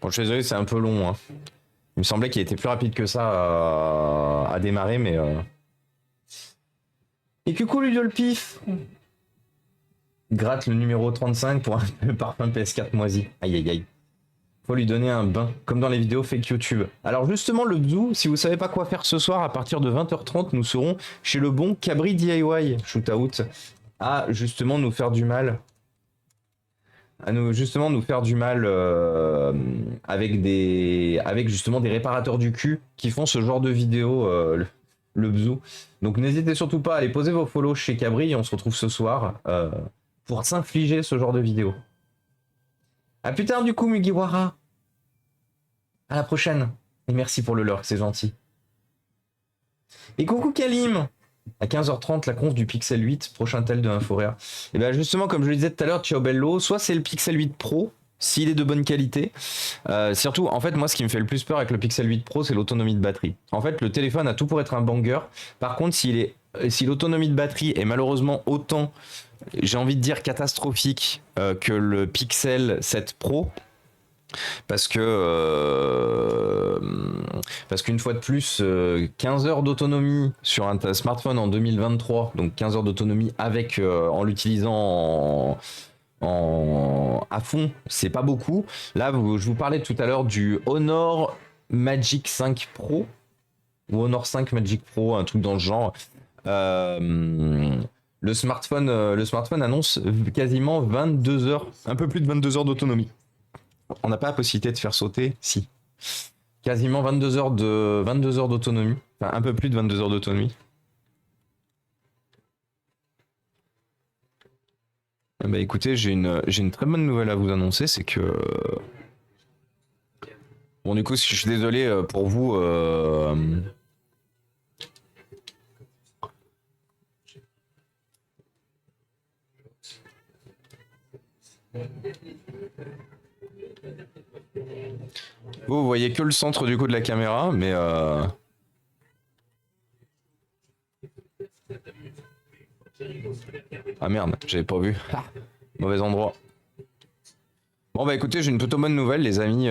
Bon, je suis désolé, c'est un peu long. Hein. Il me semblait qu'il était plus rapide que ça à démarrer, mais... Et coucou Ludolpif, gratte le numéro 35 pour un parfum PS4 moisi. Aïe aïe aïe. Faut lui donner un bain, comme dans les vidéos fake YouTube. Alors justement, le Bzou, si vous savez pas quoi faire ce soir, à partir de 20h30, nous serons chez le bon Cabri DIY Shootout à justement nous faire du mal. Justement nous faire du mal avec justement des réparateurs du cul qui font ce genre de vidéos, le Bzou. Donc n'hésitez surtout pas à aller poser vos follow chez Cabri et on se retrouve ce soir pour s'infliger ce genre de vidéo. A plus tard du coup Mugiwara. À la prochaine. Et merci pour le lurk, c'est gentil. Et coucou Kalim. À 15h30, la conf du Pixel 8, prochain tel de Inforea. Et bien justement, comme je le disais tout à l'heure, ciao bello, soit c'est le Pixel 8 Pro, s'il est de bonne qualité. Surtout, en fait, moi, ce qui me fait le plus peur avec le Pixel 8 Pro, c'est l'autonomie de batterie. En fait, le téléphone a tout pour être un banger. Par contre, si l'autonomie de batterie est malheureusement autant, j'ai envie de dire catastrophique que le Pixel 7 Pro, parce qu'une fois de plus, 15 heures d'autonomie sur un smartphone en 2023, donc 15 heures d'autonomie avec en l'utilisant à fond, c'est pas beaucoup. Là, je vous parlais tout à l'heure du Honor Magic 5 Pro ou Honor 5 Magic Pro, un truc dans le genre. Le smartphone annonce quasiment 22 heures, un peu plus de 22 heures d'autonomie. On n'a pas la possibilité de faire sauter, si. Quasiment 22 heures d'autonomie, enfin un peu plus de 22 heures d'autonomie. Bah écoutez, j'ai une très bonne nouvelle à vous annoncer, c'est que... Bon du coup, je suis désolé pour vous... Vous voyez que le centre du coup de la caméra, mais ah merde, j'avais pas vu. Ah, mauvais endroit. Bon bah écoutez, j'ai une plutôt bonne nouvelle les amis.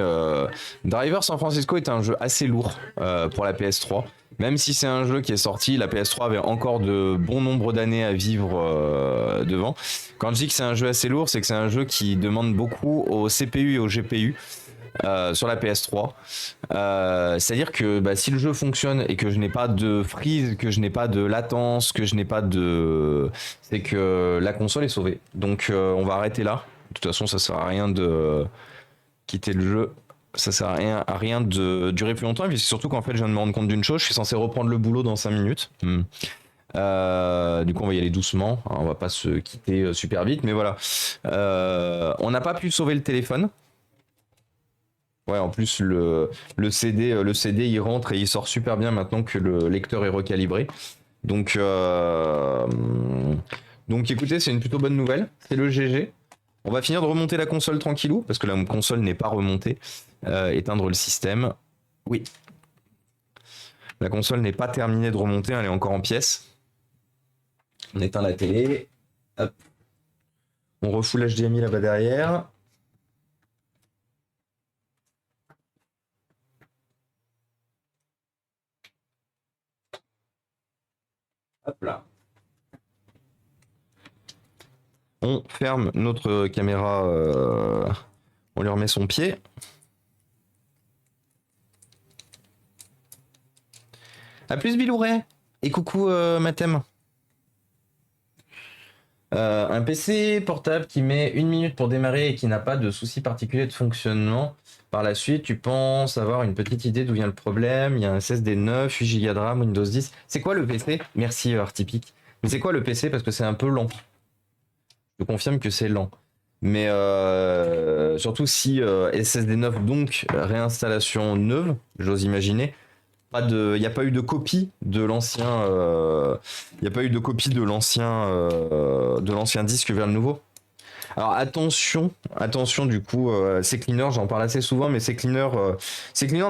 Driver San Francisco est un jeu assez lourd pour la PS3. Même si c'est un jeu qui est sorti, la PS3 avait encore de bons nombres d'années à vivre devant. Quand je dis que c'est un jeu assez lourd, c'est que c'est un jeu qui demande beaucoup au CPU et au GPU. Sur la PS3, c'est-à-dire que bah, si le jeu fonctionne et que je n'ai pas de freeze, que je n'ai pas de latence, que je n'ai pas de, c'est que la console est sauvée. Donc on va arrêter là. De toute façon, ça sert à rien de quitter le jeu. Ça sert à rien de durer plus longtemps. Et puis surtout qu'en fait, je viens de me rendre compte d'une chose. Je suis censé reprendre le boulot dans 5 minutes. Du coup, on va y aller doucement. On va pas se quitter super vite, mais voilà. On n'a pas pu sauver le téléphone. Ouais, en plus le CD il rentre et il sort super bien maintenant que le lecteur est recalibré. Donc écoutez, c'est une plutôt bonne nouvelle. C'est le GG. On va finir de remonter la console tranquillou parce que la console n'est pas remontée. Éteindre le système. Oui. La console n'est pas terminée de remonter, elle est encore en pièces. On éteint la télé. Hop. On refoule l'HDMI là-bas derrière. Hop là. On ferme notre caméra, on lui remet son pied. A plus Bilouret. Et coucou Mathem. Un PC portable qui met 1 minute pour démarrer et qui n'a pas de soucis particuliers de fonctionnement. Par la suite, tu penses avoir une petite idée d'où vient le problème. Il y a un SSD 9, 8 Go de RAM, Windows 10. C'est quoi le PC? Merci Artipic. Mais c'est quoi le PC? Parce que c'est un peu lent. Je confirme que c'est lent. Mais surtout si SSD 9, donc réinstallation neuve, j'ose imaginer. Il n'y a pas eu de copie de l'ancien. Il n'y a pas eu de copie de l'ancien disque vers le nouveau. Alors attention du coup, CCleaner, j'en parle assez souvent, mais CCleaner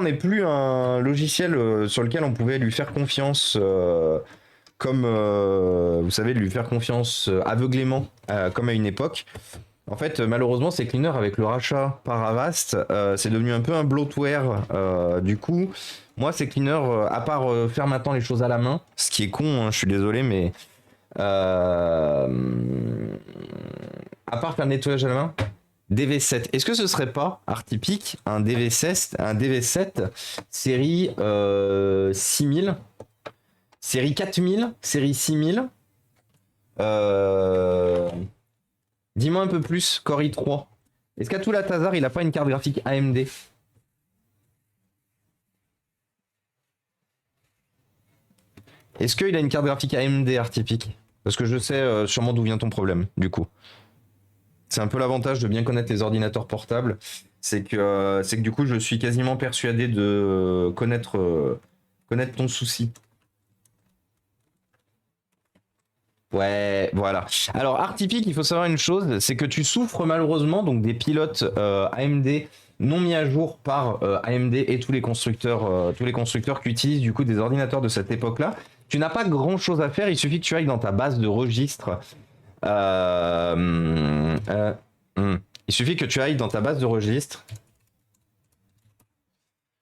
n'est plus un logiciel sur lequel on pouvait lui faire confiance comme vous savez, lui faire confiance aveuglément, comme à une époque. En fait, malheureusement, ces cleaners, avec le rachat par Avast, c'est devenu un peu un bloatware. Du coup, moi, ces cleaners, à part faire maintenant les choses à la main, ce qui est con, hein, je suis désolé, mais à part faire le nettoyage à la main, DV7. Est-ce que ce serait pas Artipic un DV7 série 6000, série 4000, série 6000? Dis-moi un peu plus, Core i3. Est-ce qu'Atoulatazar, il a pas une carte graphique AMD? Est-ce qu'il a une carte graphique AMD, Artipic? Parce que je sais sûrement d'où vient ton problème, du coup. C'est un peu l'avantage de bien connaître les ordinateurs portables. C'est que du coup, je suis quasiment persuadé de connaître ton souci. Ouais, voilà. Alors, Artipic, il faut savoir une chose, c'est que tu souffres malheureusement donc des pilotes AMD non mis à jour par AMD et tous les constructeurs qui utilisent du coup des ordinateurs de cette époque-là. Tu n'as pas grand-chose à faire, il suffit que tu ailles dans ta base de registres. Il suffit que tu ailles dans ta base de registres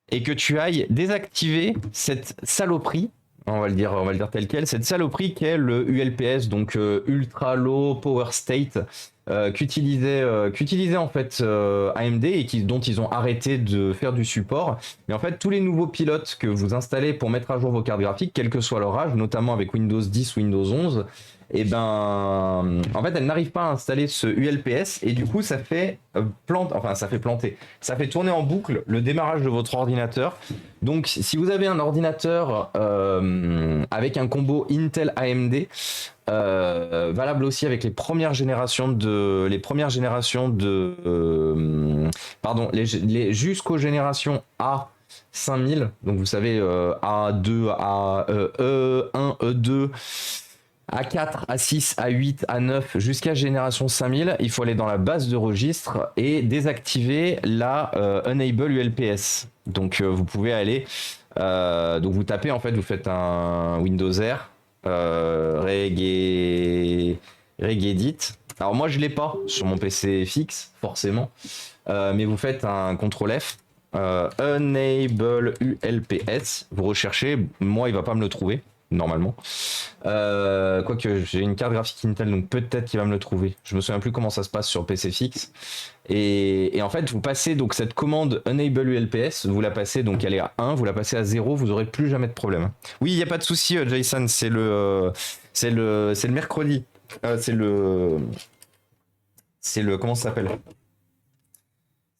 et que tu ailles désactiver cette saloperie. On va le dire tel quel. Cette saloperie qu'est le ULPS, donc Ultra Low Power State, qu'utilisait en fait AMD et dont ils ont arrêté de faire du support. Mais en fait, tous les nouveaux pilotes que vous installez pour mettre à jour vos cartes graphiques, quel que soit leur âge, notamment avec Windows 10, Windows 11, et ben, en fait, elles n'arrivent pas à installer ce ULPS et du coup, ça fait planter. Ça fait tourner en boucle le démarrage de votre ordinateur. Donc, si vous avez un ordinateur avec un combo Intel AMD, valable aussi avec les premières générations jusqu'aux générations A5000, donc vous savez A2, E1, E2, A4, A6, A8, A9 jusqu'à génération 5000, il faut aller dans la base de registre et désactiver la Enable ULPS. Donc vous pouvez aller, donc vous tapez en fait, vous faites un Windows R, regedit. Alors moi je l'ai pas sur mon PC fixe forcément, mais vous faites un CTRL F, Enable ULPS, vous recherchez, moi il va pas me le trouver normalement. Quoique j'ai une carte graphique Intel, donc peut-être qu'il va me le trouver. Je me souviens plus comment ça se passe sur PC fixe. Et en fait, vous passez donc cette commande Enable ULPS, vous la passez, donc elle est à 1, vous la passez à 0, vous aurez plus jamais de problème. Oui, il n'y a pas de souci, Jason, c'est le mercredi. C'est le comment ça s'appelle?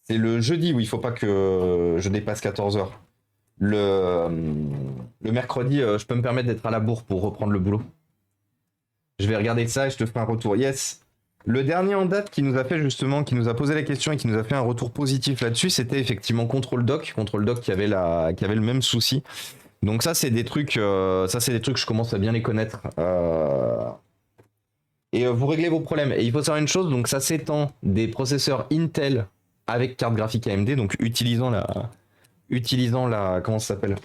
C'est le jeudi où il faut pas que je dépasse 14 heures. Le mercredi, je peux me permettre d'être à la bourre pour reprendre le boulot. Je vais regarder ça et je te ferai un retour. Yes. Le dernier en date qui nous a posé la question et qui nous a fait un retour positif là-dessus, c'était effectivement Control Doc qui avait le même souci. Donc ça, c'est des trucs que je commence à bien les connaître. Et vous réglez vos problèmes. Et il faut savoir une chose, donc ça s'étend des processeurs Intel avec carte graphique AMD, donc utilisant la comment ça s'appelle,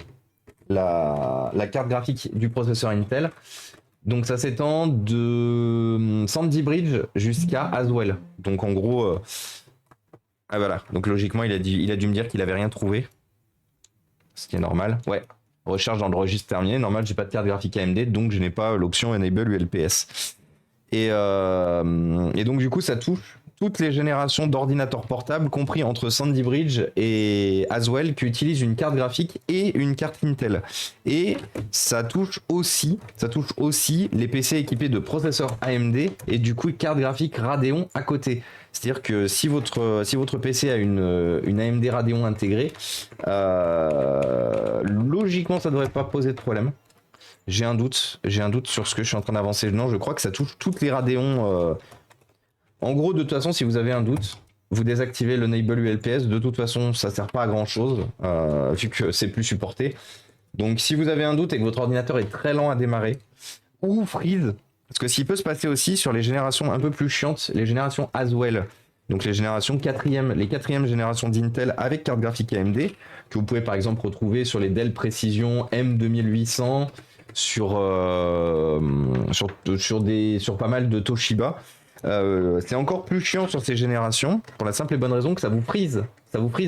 la carte graphique du processeur Intel. Donc ça s'étend de Sandy Bridge jusqu'à Haswell. Donc en gros, voilà. Donc logiquement, il a dû me dire qu'il avait rien trouvé, ce qui est normal. Ouais. Recherche dans le registre terminé. Normal, j'ai pas de carte graphique AMD, donc je n'ai pas l'option Enable ULPS. Et donc du coup, ça touche toutes les générations d'ordinateurs portables, compris entre Sandy Bridge et Haswell, qui utilisent une carte graphique et une carte Intel. Et ça touche aussi les PC équipés de processeurs AMD et du coup carte graphique Radeon à côté. C'est-à-dire que si votre PC a une AMD Radeon intégrée, logiquement ça devrait pas poser de problème. J'ai un doute sur ce que je suis en train d'avancer. Non, je crois que ça touche toutes les Radeon. En gros, de toute façon, si vous avez un doute, vous désactivez le Enable ULPS. De toute façon, ça sert pas à grand chose, vu que c'est plus supporté. Donc, si vous avez un doute et que votre ordinateur est très lent à démarrer, ou freeze, parce que s'il peut se passer aussi sur les générations un peu plus chiantes, les générations Haswell, donc les quatrième générations d'Intel avec carte graphique AMD, que vous pouvez par exemple retrouver sur les Dell Precision M2800, sur pas mal de Toshiba. C'est encore plus chiant sur ces générations, pour la simple et bonne raison que ça vous frise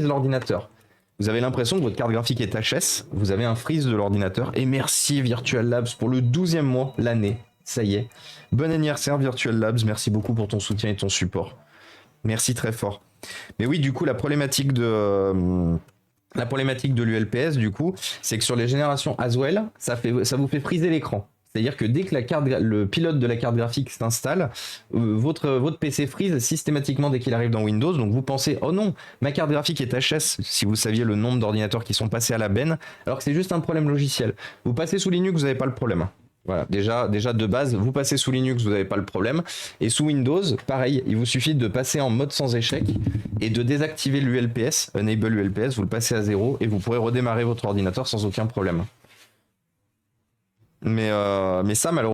l'ordinateur. Vous avez l'impression que votre carte graphique est HS, vous avez un freeze de l'ordinateur, et merci Virtual Labs pour le 12e mois, l'année, ça y est. Bon anniversaire Virtual Labs, merci beaucoup pour ton soutien et ton support. Merci très fort. Mais oui, du coup, la problématique de l'ULPS, du coup, c'est que sur les générations Haswell, ça vous fait friser l'écran. C'est-à-dire que dès que le pilote de la carte graphique s'installe, votre PC freeze systématiquement dès qu'il arrive dans Windows. Donc vous pensez, oh non, ma carte graphique est HS, si vous saviez le nombre d'ordinateurs qui sont passés à la benne, alors que c'est juste un problème logiciel. Vous passez sous Linux, vous n'avez pas le problème. Voilà, déjà de base, vous passez sous Linux, vous n'avez pas le problème. Et sous Windows, pareil, il vous suffit de passer en mode sans échec et de désactiver l'ULPS, Enable ULPS, vous le passez à 0 et vous pourrez redémarrer votre ordinateur sans aucun problème. Mais ça, malheureusement,